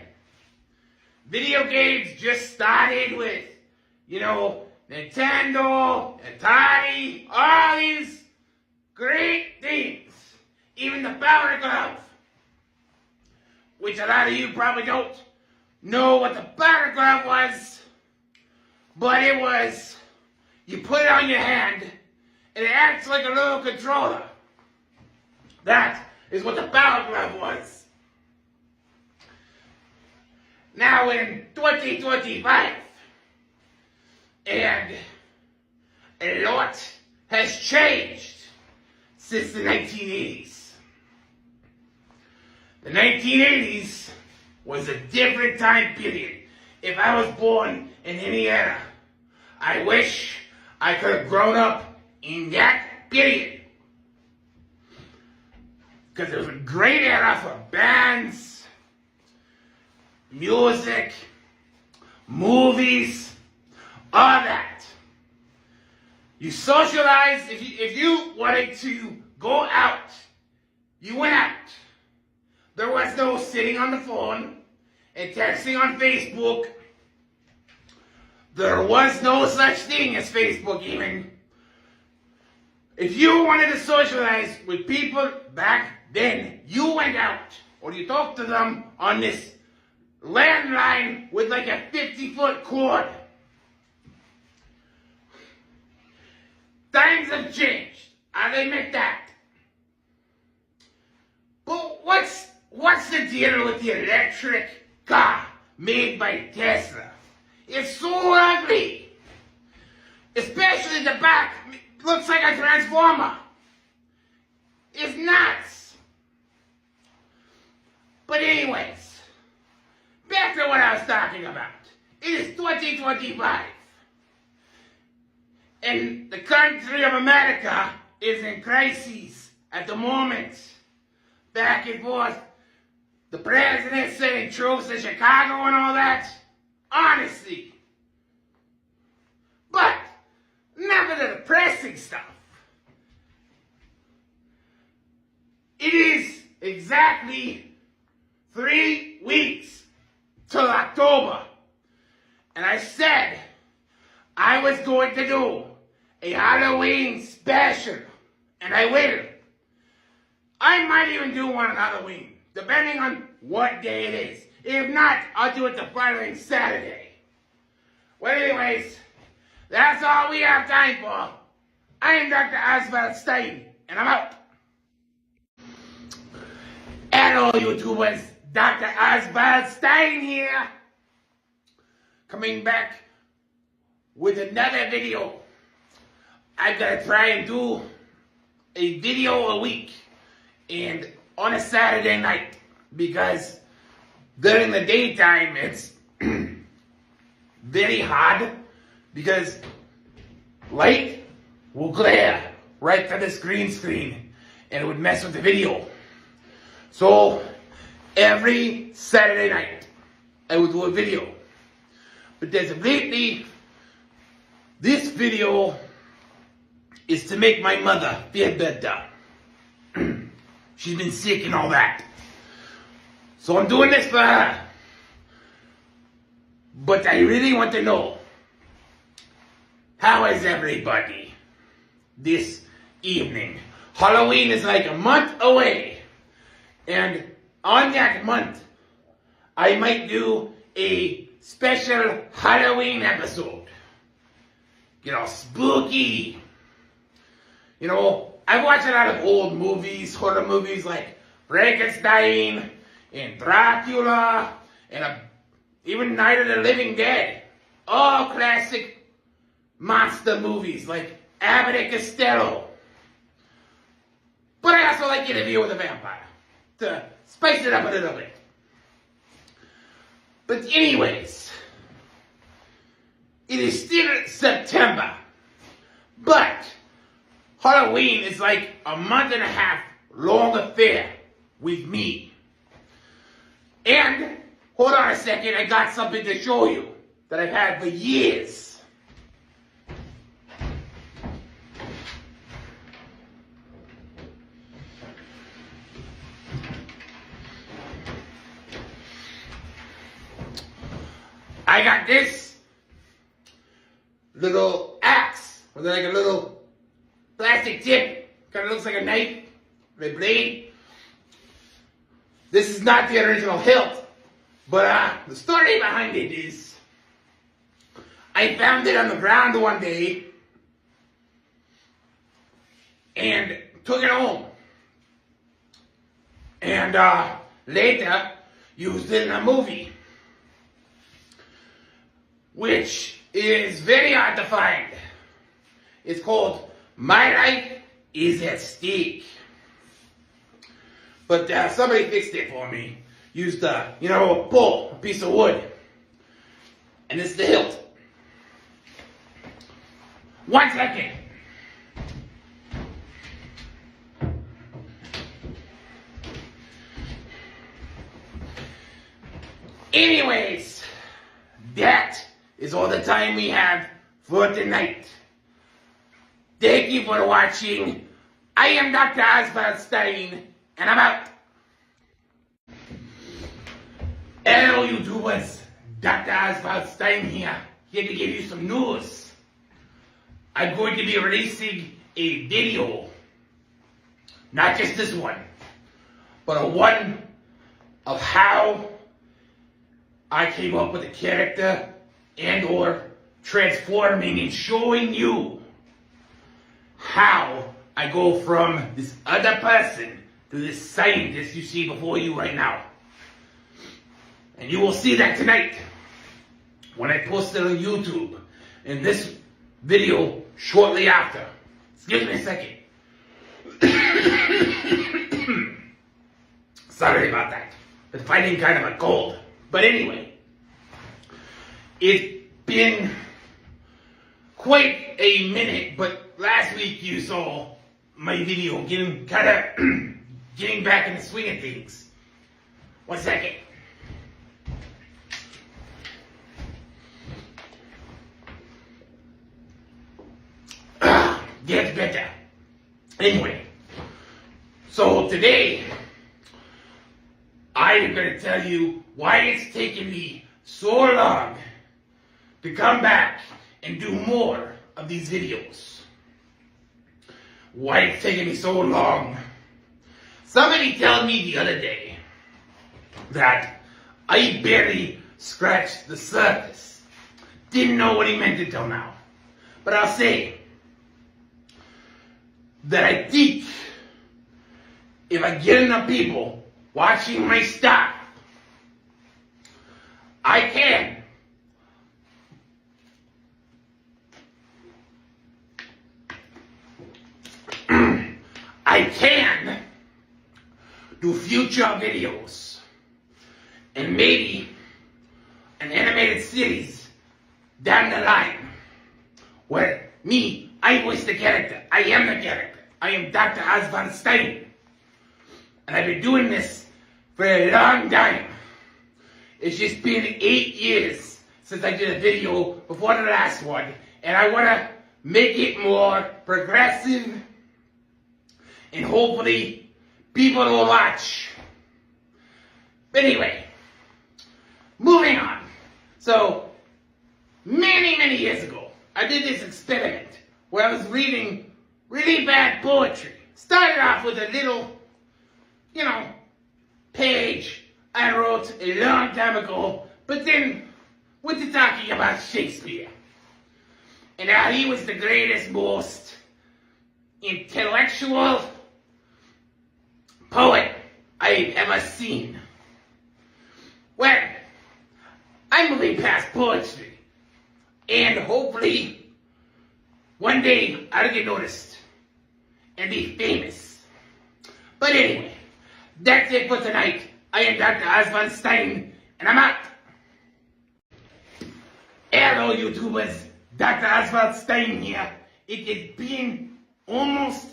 Video games just started with, Nintendo, Atari, all these great things. Even the Power Glove, which a lot of you probably don't know what the Power Glove was, but it was, you put it on your hand, and it acts like a little controller. That is what the Power Glove was. Now in 2025, and a lot has changed since the 1980s. The 1980s was a different time period. If I was born in Indiana, I wish I could have grown up in that period. Because it was a great era for bands, music, movies, all that. You socialized. If you wanted to go out, you went out. There was no sitting on the phone and texting on Facebook. There was no such thing as Facebook even. If you wanted to socialize with people back then, you went out or you talked to them on this landline with like a 50-foot cord. Times have changed. I'll admit that. But what's the deal with the electric car made by Tesla? It's so ugly. Especially the back. Looks like a transformer. It's nuts. But anyways, back to what I was talking about. It is 2025. And the country of America is in crisis at the moment. Back and forth. The president sending troops to Chicago and all that. Honestly. But, enough of the depressing stuff. It is exactly 3 weeks till October. And I said I was going to do a Halloween special. And I will. I might even do one on Halloween, depending on what day it is. If not, I'll do it the following Saturday. Well, anyways, that's all we have time for. I am Dr. Oswald Stein, and I'm out. Hello, YouTubers. Dr. Oswald Stein here. Coming back with another video. I'm gonna try and do a video a week and on a Saturday night, because during the daytime it's very hard because light will glare right to this green screen and it would mess with the video. So every Saturday night I would do a video. But there's lately, this video is to make my mother feel better. She's been sick and all that. So I'm doing this for her. But I really want to know, how is everybody this evening? Halloween is like a month away. And on that month, I might do a special Halloween episode. You know, spooky. You know, I've watched a lot of old movies, horror movies like Frankenstein and Dracula and even Night of the Living Dead. All classic monster movies like Abbott and Costello. But I also like Interview with a Vampire to spice it up a little bit. But anyways, it is still September, but Halloween is like a month and a half long affair with me. And, hold on a second, I got something to show you that I've had for years. I got this little axe with like a little plastic tip. Kind of looks like a knife, a blade. This is not the original hilt, but the story behind it is I found it on the ground one day and took it home. And later used it in a movie, which is very hard to find. It's called My Life is at Stake. But somebody fixed it for me. Used a pole, a piece of wood. And this is the hilt. 1 second. Anyways, that is all the time we have for tonight. Thank you for watching. I am Dr. Oswald Stein, and I'm out. Hello, YouTubers. Dr. Oswald Stein here to give you some news. I'm going to be releasing a video, not just this one, but a one of how I came up with a character and or transforming and showing you how I go from this other person to this scientist you see before you right now. And you will see that tonight when I post it on YouTube in this video shortly after. Excuse me a second. Sorry about that. Been fighting kind of a cold. But anyway, it's been quite a minute, but last week you saw my video getting back in the swing of things. 1 second. Gets better. Anyway, so today I'm going to tell you why it's taken me so long to come back and do more of these videos. Why it's taken me so long. Somebody told me the other day that I barely scratched the surface. Didn't know what he meant until now. But I'll say that I think if I get enough people watching my stuff, I can do future videos and maybe an animated series down the line Well, me, I was the character. I am the character. I am Dr. Oswald Stein. And I've been doing this for a long time. It's just been 8 years since I did a video before the last one. And I want to make it more progressive. And hopefully people will watch. But anyway, moving on. So, many years ago, I did this experiment where I was reading really bad poetry. Started off with a little, page I wrote a long time ago, but then went to talking about Shakespeare. And how he was the greatest, most intellectual poet I've ever seen. Well, I'm moving past poetry. And hopefully, one day I'll get noticed and be famous. But anyway, that's it for tonight. I am Dr. Oswald Stein, and I'm out. Hello, YouTubers. Dr. Oswald Stein here. It has been almost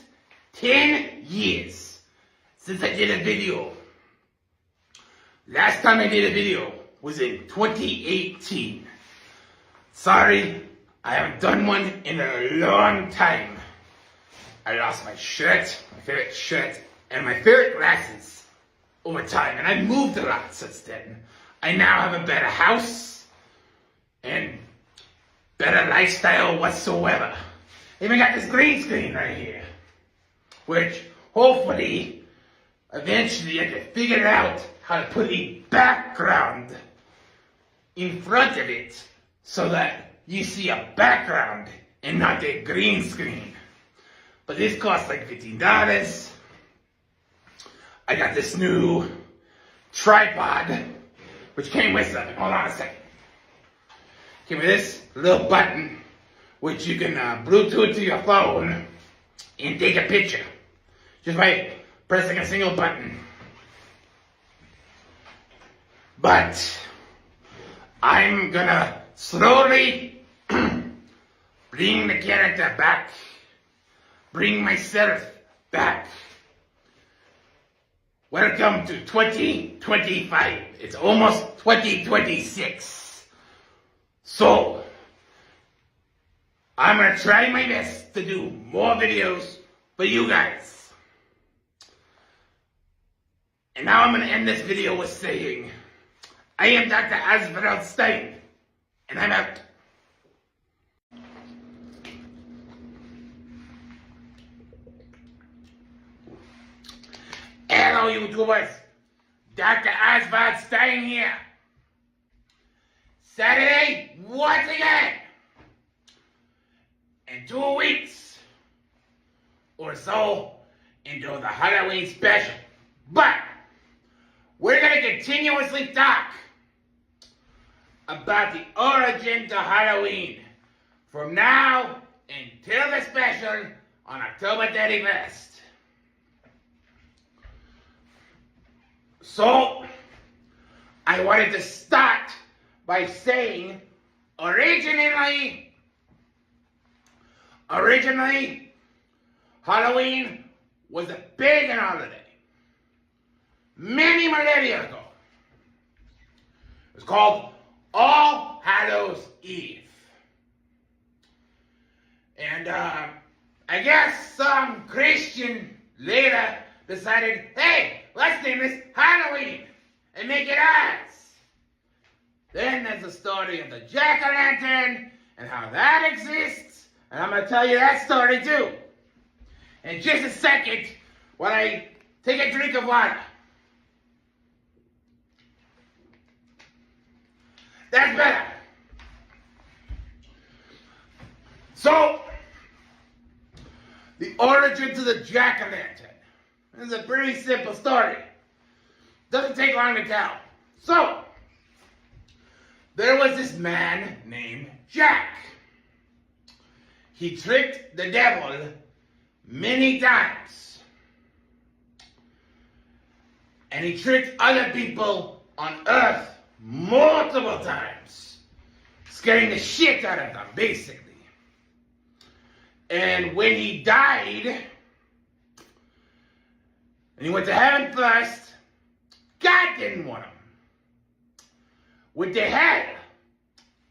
10 years since I did a video. Last time I did a video was in 2018. Sorry, I haven't done one in a long time. I lost my shirt, my favorite shirt, and my favorite glasses over time, and I moved a lot since then. I now have a better house and better lifestyle whatsoever. I even got this green screen right here, which hopefully eventually I can figure out how to put a background in front of it so that you see a background and not a green screen. But this costs like $15. I got this new tripod, which came with something. Hold on a second. Came with this little button, which you can Bluetooth to your phone and take a picture just by pressing a single button. But I'm gonna slowly bring the character back, bring myself back. Welcome to 2025. It's almost 2026. So, I'm gonna try my best to do more videos for you guys. And now I'm gonna end this video with saying, I am Dr. Oswald Stein, and I'm out. Hello, YouTubers. Dr. Oswald Stein here. Saturday, once again. In 2 weeks or so into the Halloween special. But we're going to continuously talk about the origin to Halloween from now until the special on October 31st. So, I wanted to start by saying, originally, Halloween was a pagan holiday. Many millennia ago. It was called All Hallows Eve. And I guess some Christian later decided, hey, let's name this Halloween and make it ours. Then there's the story of the jack-o'-lantern and how that exists. And I'm going to tell you that story too. In just a second, when I take a drink of water. That's better. So, the origin to the jack-o'-lantern. This is a pretty simple story. Doesn't take long to tell. So, there was this man named Jack. He tricked the devil many times. And he tricked other people on earth multiple times. Scaring the shit out of them, basically. And when he died, and he went to heaven first, God didn't want him. What they had,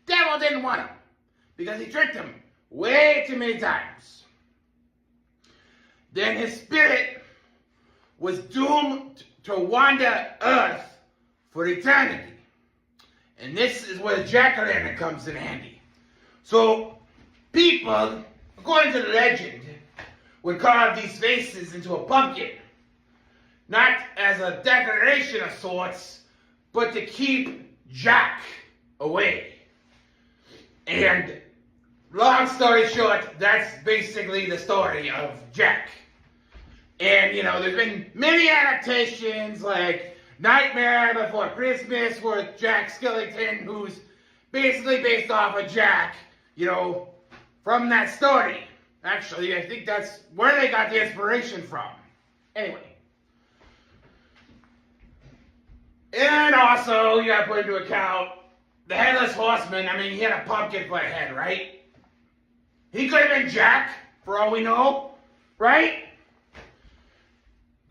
devil didn't want him because he tricked him way too many times. Then his spirit was doomed to wander Earth for eternity. And this is where the jack-o'-lantern comes in handy. So people, according to the legend, would carve these faces into a pumpkin. Not as a decoration of sorts, but to keep Jack away. And long story short, that's basically the story of Jack. And, you know, there's been many adaptations like Nightmare Before Christmas with Jack Skellington, who's basically based off of Jack, you know, from that story. Actually, I think that's where they got the inspiration from. Anyway. And also, you gotta put into account the Headless Horseman. I mean, he had a pumpkin for a head, right? He could have been Jack, for all we know, right?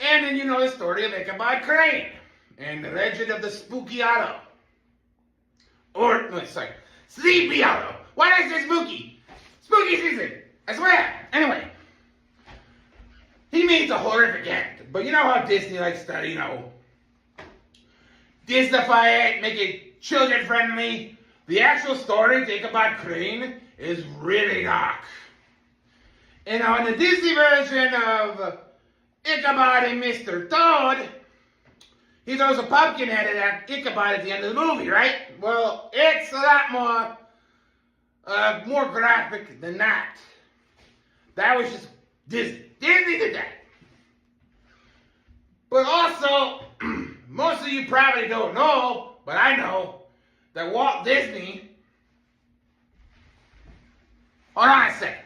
And then you know the story of Ichabod Crane and the legend of the Spooky Hollow. Or, no, sorry, Sleepy Hollow. Why did I say spooky? Spooky season, I swear. Anyway, he means a horrific end. But you know how Disney likes to, you know, Disneyfy it, make it children friendly. The actual story of Ichabod Crane is really dark. And on the Disney version of Ichabod and Mr. Toad, he throws a pumpkin head at Ichabod at the end of the movie, right? Well, it's a lot more graphic than that. That was just Disney. Disney did that. But also, most of you probably don't know, but I know, that Walt Disney... Hold on a second.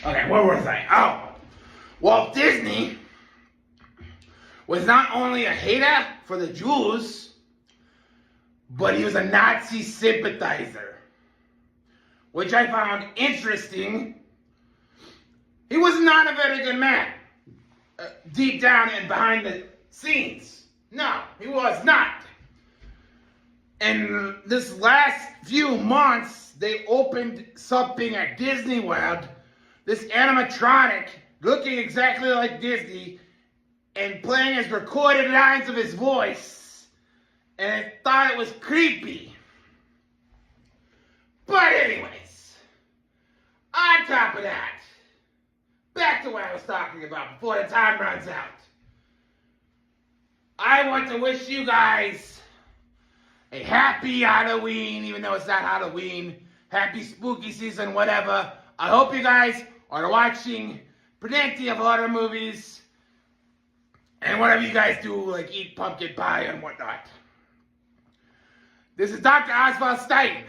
Okay, where was I? Oh, Walt Disney was not only a hater for the Jews, but he was a Nazi sympathizer, which I found interesting. He was not a very good man, deep down and behind the scenes. No, he was not. And this last few months, they opened something at Disney World, this animatronic looking exactly like Disney and playing his recorded lines of his voice, and I thought it was creepy. But anyways, on top of that, back to what I was talking about before the time runs out. I want to wish you guys a happy Halloween, even though it's not Halloween. Happy spooky season, whatever. I hope you guys are watching plenty of horror movies and whatever you guys do, like eat pumpkin pie and whatnot. This is Dr. Oswald Stein,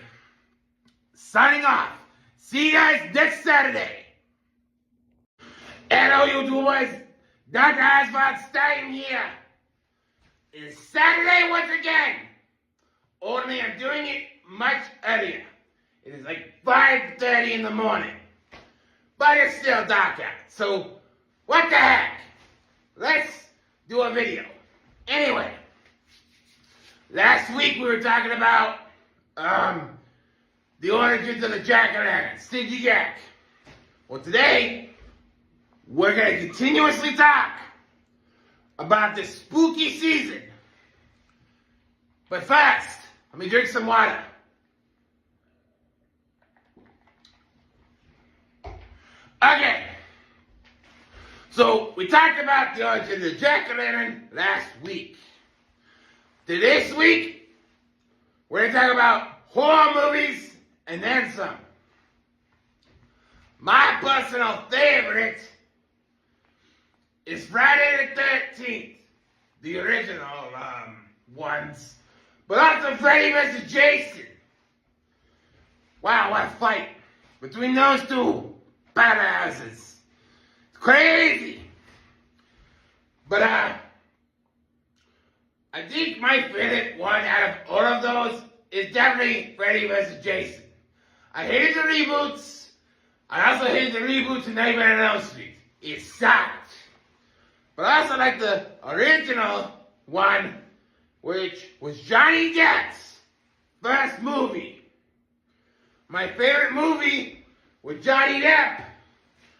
signing off. See you guys next Saturday. Hello, YouTubers. Dr. Oswald Stein here. It's Saturday once again. Only I'm doing it much earlier. It is like 5:30 in the morning. But it's still dark out. So, what the heck? Let's do a video. Anyway, last week we were talking about the origins of the jack-o'-lantern, Stinky Jack. Well, today, we're going to continuously talk about the spooky season. But first, let me drink some water. Okay. So, we talked about the origin of the jack-o'-lantern last week. This week, we're going to talk about horror movies and then some. My personal favorite is Friday the 13th, the original ones, but also Freddy vs. Jason. Wow, what a fight between those two badasses. It's crazy. But I think my favorite one out of all of those is definitely Freddy vs. Jason. I hated the reboots. I also hated the reboots in Nightmare on Elm Street. It sucked. But I also like the original one, which was Johnny Depp's first movie. My favorite movie with Johnny Depp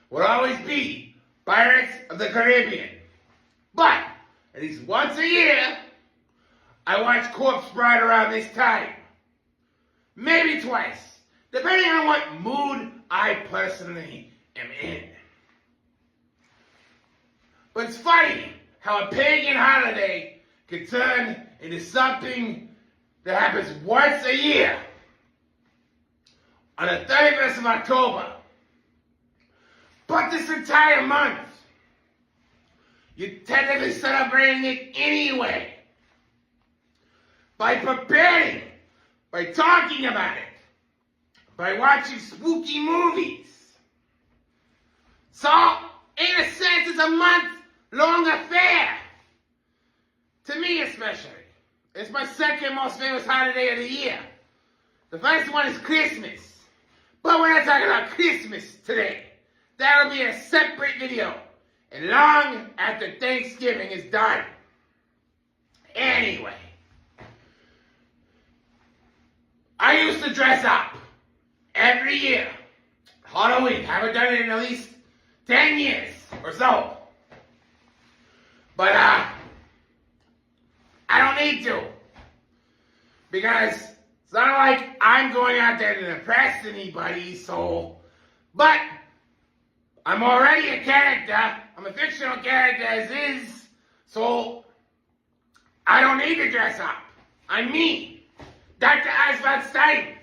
would always be Pirates of the Caribbean. But at least once a year, I watch Corpse Bride around this time. Maybe twice, depending on what mood I personally am in. But it's funny how a pagan holiday can turn into something that happens once a year. On the 31st of October. But this entire month, you're technically celebrating it anyway. By preparing, by talking about it, by watching spooky movies. So, in a sense, it's a month-long affair. To me especially. It's my second most famous holiday of the year. The first one is Christmas. But we're not talking about Christmas today. That'll be a separate video. And long after Thanksgiving is done. Anyway. I used to dress up every year. Halloween. Haven't done it in at least 10 years or so. But I don't need to. Because it's not like I'm going out there to impress anybody, so... But I'm already a character. I'm a fictional character as is. So I don't need to dress up. I'm me. Dr. Oswald Stein.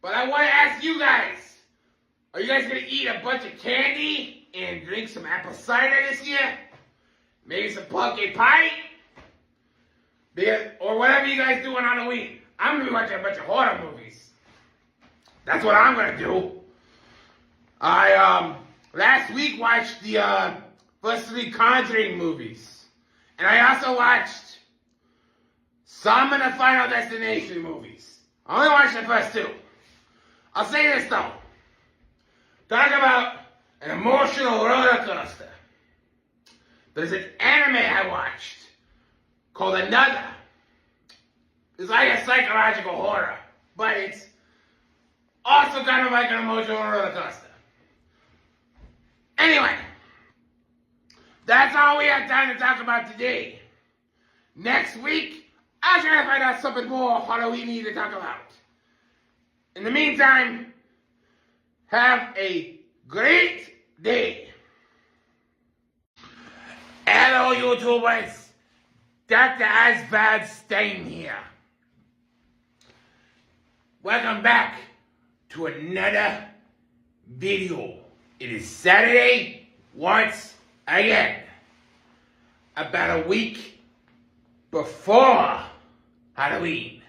But I want to ask you guys. Are you guys going to eat a bunch of candy and drink some apple cider this year? Maybe some pumpkin pie? Or whatever you guys do on Halloween. I'm going to be watching a bunch of horror movies. That's what I'm going to do. I, last week watched the, first 3 Conjuring movies. And I also watched some of the Final Destination movies. I only watched the first 2. I'll say this though. Talk about an emotional roller coaster. There's an anime I watched called Another. It's like a psychological horror, but it's also kind of like an emotional roller coaster. Anyway, that's all we have time to talk about today. Next week, I'll try to find out something more Halloween-y to talk about. In the meantime, have a great day. Hello, YouTubers. Dr. Oswald Stein here. Welcome back to another video. It is Saturday once again. About a week before Halloween.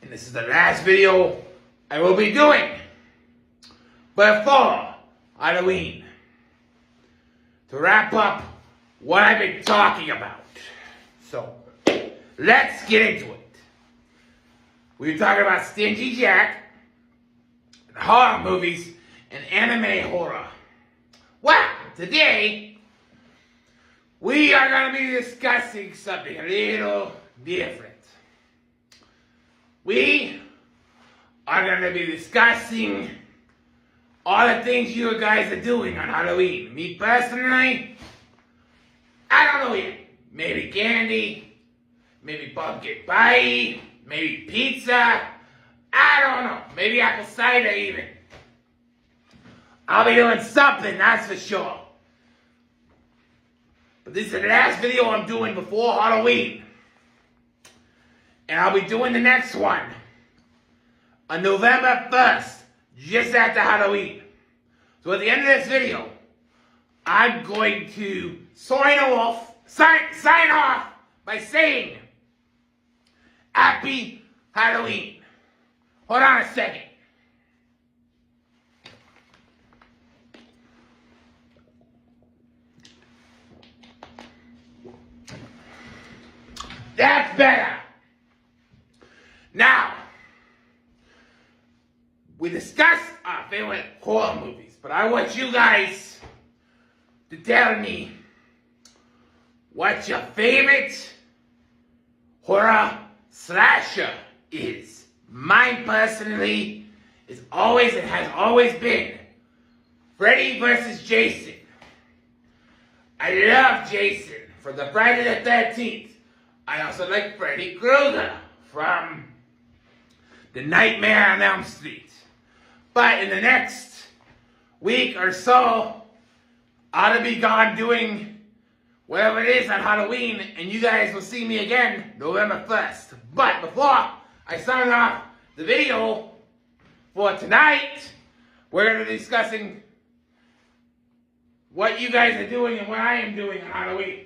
And this is the last video I will be doing before Halloween. To wrap up what I've been talking about. So, let's get into it. We were talking about Stingy Jack, horror movies, and anime horror. Well, today, we are going to be discussing something a little different. We are going to be discussing all the things you guys are doing on Halloween. Me personally, I don't know yet. Maybe candy, maybe pumpkin pie, maybe pizza. I don't know. Maybe apple cider even. I'll be doing something, that's for sure. But this is the last video I'm doing before Halloween. And I'll be doing the next one on November 1st, just after Halloween. So at the end of this video, I'm going to sign off by saying Happy Halloween. Hold on a second. That's better. Now, we discussed our favorite horror movies, but I want you guys to tell me what your favorite horror slasher is. Mine personally is always and has always been Freddy vs. Jason. I love Jason from the Friday the 13th. I also like Freddy Krueger from The Nightmare on Elm Street. But in the next week or so, I'll be gone doing whatever it is on Halloween, and you guys will see me again November 1st. But before I sign off the video for tonight, we're going to be discussing what you guys are doing and what I am doing on Halloween.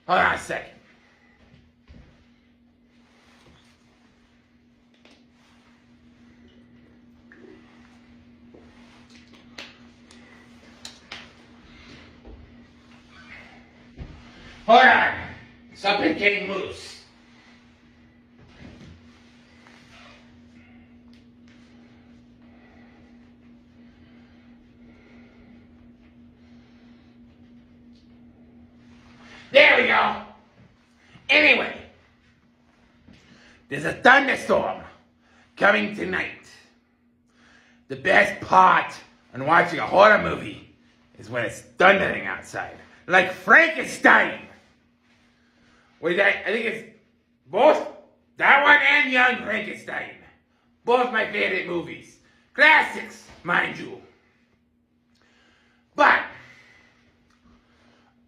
Hold on a second. Hold on. Something came loose. There we go. Anyway, there's a thunderstorm coming tonight. The best part on watching a horror movie is when it's thundering outside. Like Frankenstein. I think it's both that one and Young Frankenstein. Both my favorite movies. Classics, mind you. But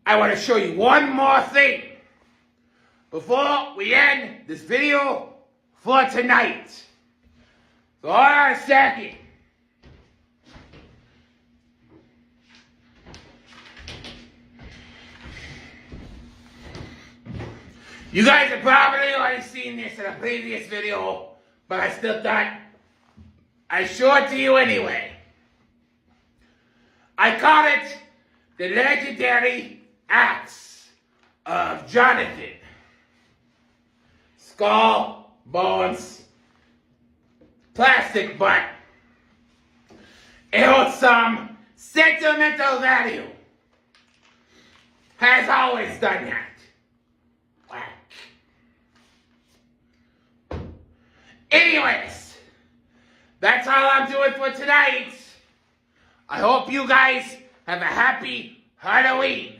I want to show you one more thing before we end this video for tonight. So hold on a second. You guys have probably already seen this in a previous video, but I still thought I'd show it to you anyway. I call it the legendary axe of Jonathan. Skull, bones, plastic, but it holds some sentimental value. Has always done that. Whack. Anyways, that's all I'm doing for tonight. I hope you guys have a happy Halloween.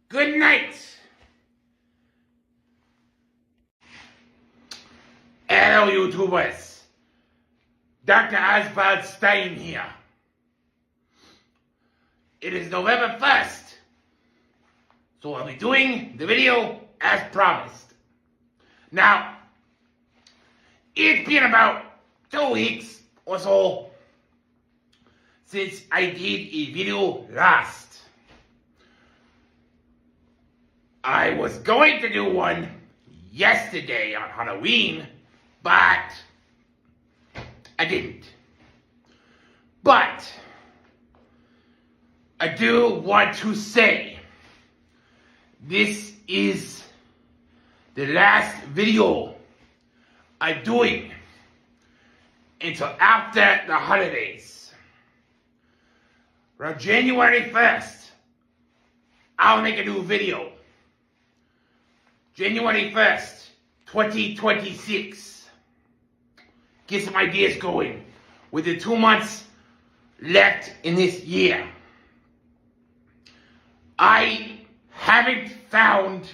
Good night. Hello, YouTubers. Dr. Oswald Stein here. It is November 1st, so I'll be doing the video as promised. Now, it's been about 2 weeks or so since I did a video last. I was going to do one yesterday on Halloween, but I didn't. But I do want to say this is the last video I'm doing until after the holidays. On January 1st, I'll make a new video. January 1st, 2026. Get some ideas going with the 2 months left in this year. I haven't found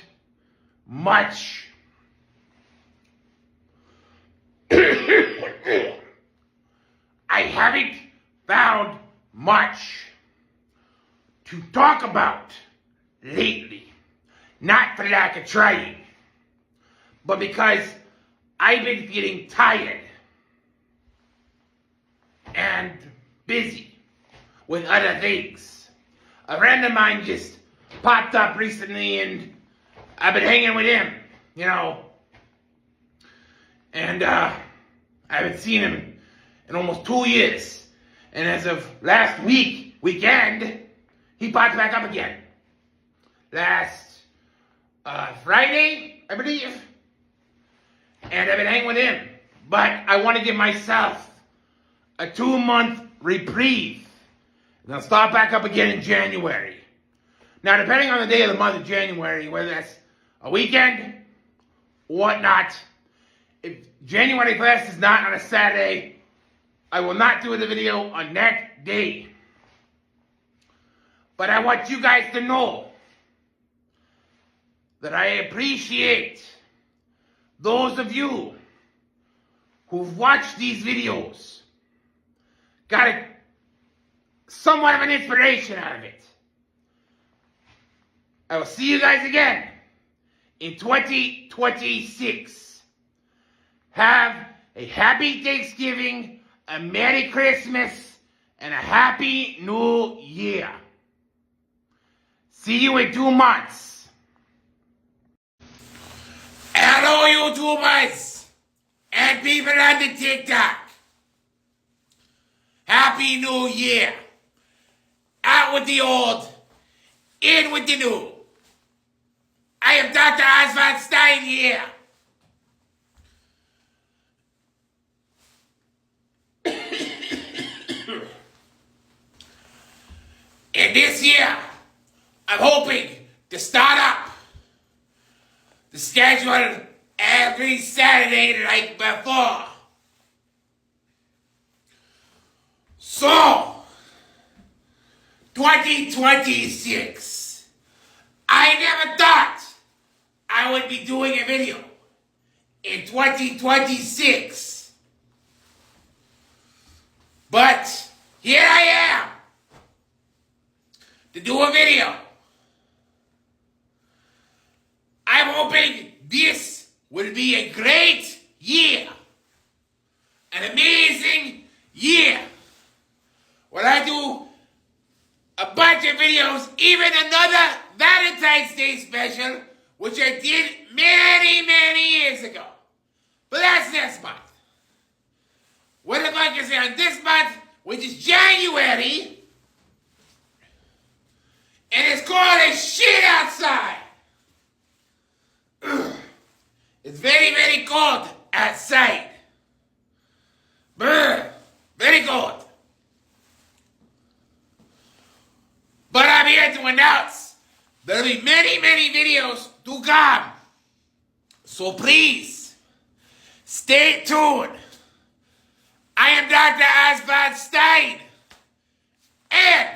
much to talk about lately. Not for lack of trying, but because I've been feeling tired and busy with other things. A friend of mine just popped up recently and I've been hanging with him, you know. And I haven't seen him in almost 2 years. And as of last weekend, he popped back up again. Last Friday, I believe. And I've been hanging with him. But I want to give myself a 2-month reprieve. And I'll start back up again in January. Now, depending on the day of the month of January, whether that's a weekend or whatnot, if January 1st is not on a Saturday, I will not do the video on that day. But I want you guys to know that I appreciate those of you who've watched these videos, got somewhat of an inspiration out of it. I will see you guys again in 2026. Have a happy Thanksgiving, a Merry Christmas, and a Happy New Year. See you in 2 months. Hello, YouTubers and people on the TikTok. Happy New Year. Out with the old, in with the new. I am Dr. Oswald Stein here. And this year, I'm hoping to start up the schedule every Saturday like before. So, 2026. I never thought I would be doing a video in 2026. But here I am to do a video. I'm hoping this will be a great year. An amazing year. When I do a bunch of videos, even another Valentine's Day special, which I did many, many years ago. But that's this month. What if I can say on this month, which is January, and it's cold as shit outside. It's very, very cold outside. Brr, very cold. But I'm here to announce there'll be many, many videos to come. So please, stay tuned. I am Dr. Oswald Stein. And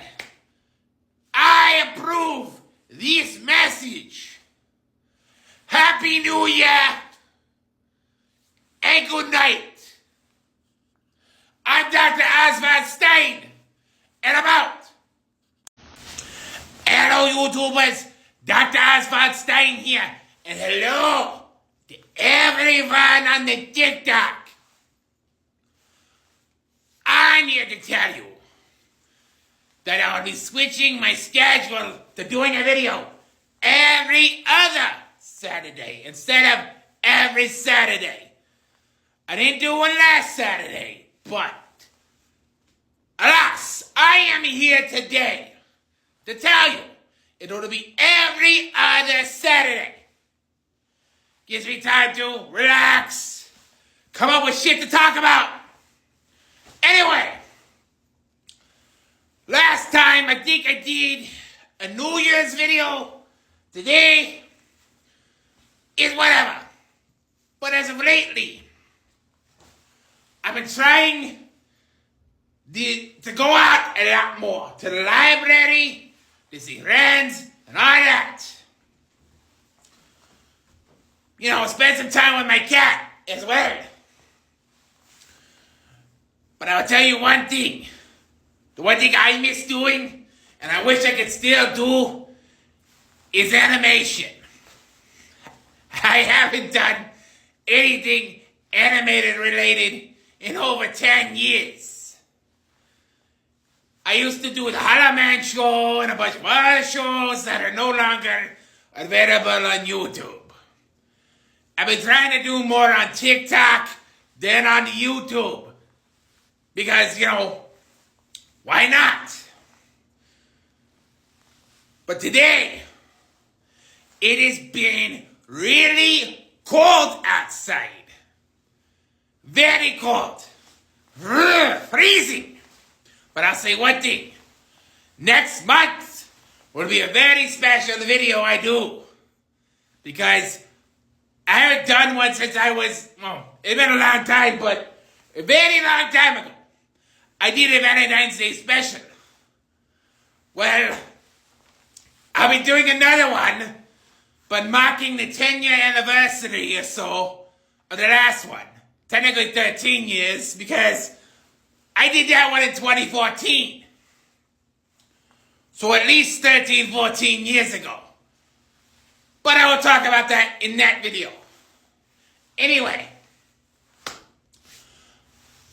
I approve this message. Happy New Year and good night. I'm Dr. Oswald Stein, and I'm out. Hello, YouTubers. Dr. Oswald Stein here, and hello to everyone on the TikTok. I'm here to tell you that I'll be switching my schedule to doing a video every other Saturday instead of every Saturday. I didn't do one last Saturday, but alas, I am here today to tell you it'll be every other Saturday. Gives me time to relax, come up with shit to talk about. Anyway, last time I think I did a New Year's video. Today is whatever. But as of lately, I've been trying to go out a lot more. To the library, to see friends, and all that. You know, spend some time with my cat as well. But I'll tell you one thing. The one thing I miss doing, and I wish I could still do, is animation. I haven't done anything animated related in over 10 years. I used to do the Holla Man Show and a bunch of other shows that are no longer available on YouTube. I've been trying to do more on TikTok than on YouTube. Because, you know, why not? But today It has been really cold outside. Very cold. Freezing. But I'll say one thing. Next month will be a very special video I do. Because I haven't done one since I was, it's been a long time, but a very long time ago. I did a Valentine's Day special. Well, I'll be doing another one, but marking the 10-year anniversary or so of the last one. Technically 13 years, because I did that one in 2014. So at least 13, 14 years ago. But I will talk about that in that video. Anyway,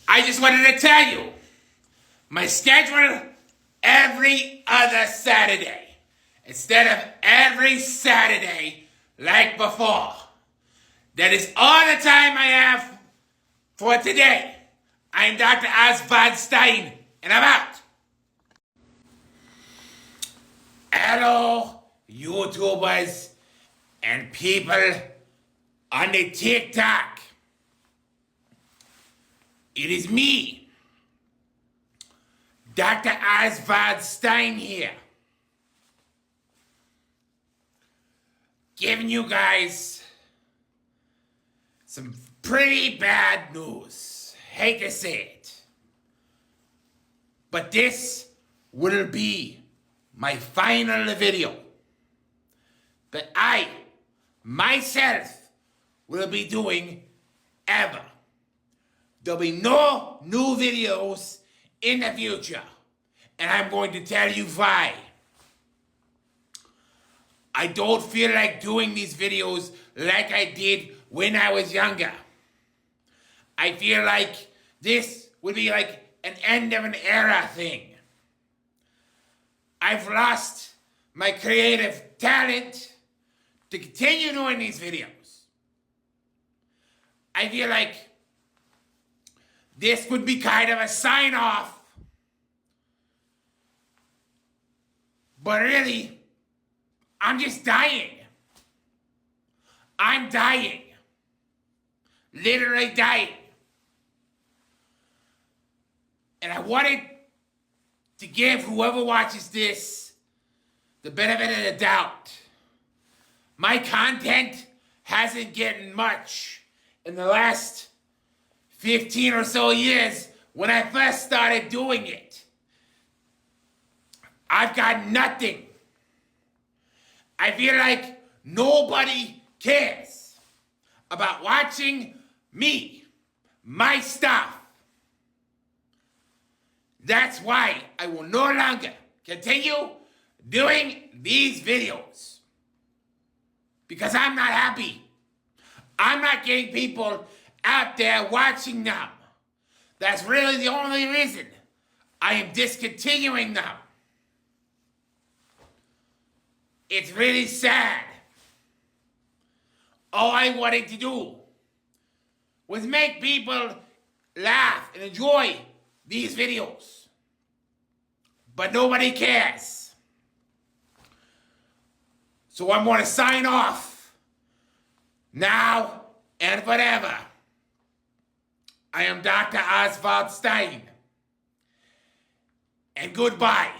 I just wanted to tell you, my schedule every other Saturday, instead of every Saturday like before. That is all the time I have for today. I am Dr. Oswald Stein, and I'm out. Hello, YouTubers and people on the TikTok. It is me, Dr. Oswald Stein here, giving you guys some pretty bad news. Hate to say it, but this will be my final video that I, myself, will be doing ever. There'll be no new videos in the future, and I'm going to tell you why. I don't feel like doing these videos like I did when I was younger. I feel like this would be like an end of an era thing. I've lost my creative talent to continue doing these videos. I feel like this would be kind of a sign-off. But really, I'm just dying. I'm dying. Literally dying. And I wanted to give whoever watches this the benefit of the doubt. My content hasn't gotten much in the last 15 or so years when I first started doing it. I've got nothing. I feel like nobody cares about watching me, my stuff. That's why I will no longer continue doing these videos. Because I'm not happy. I'm not getting people out there watching them. That's really the only reason I am discontinuing them. It's really sad. All I wanted to do was make people laugh and enjoy these videos. But nobody cares. So I'm going to sign off now and forever. I am Dr. Oswald Stein. And goodbye.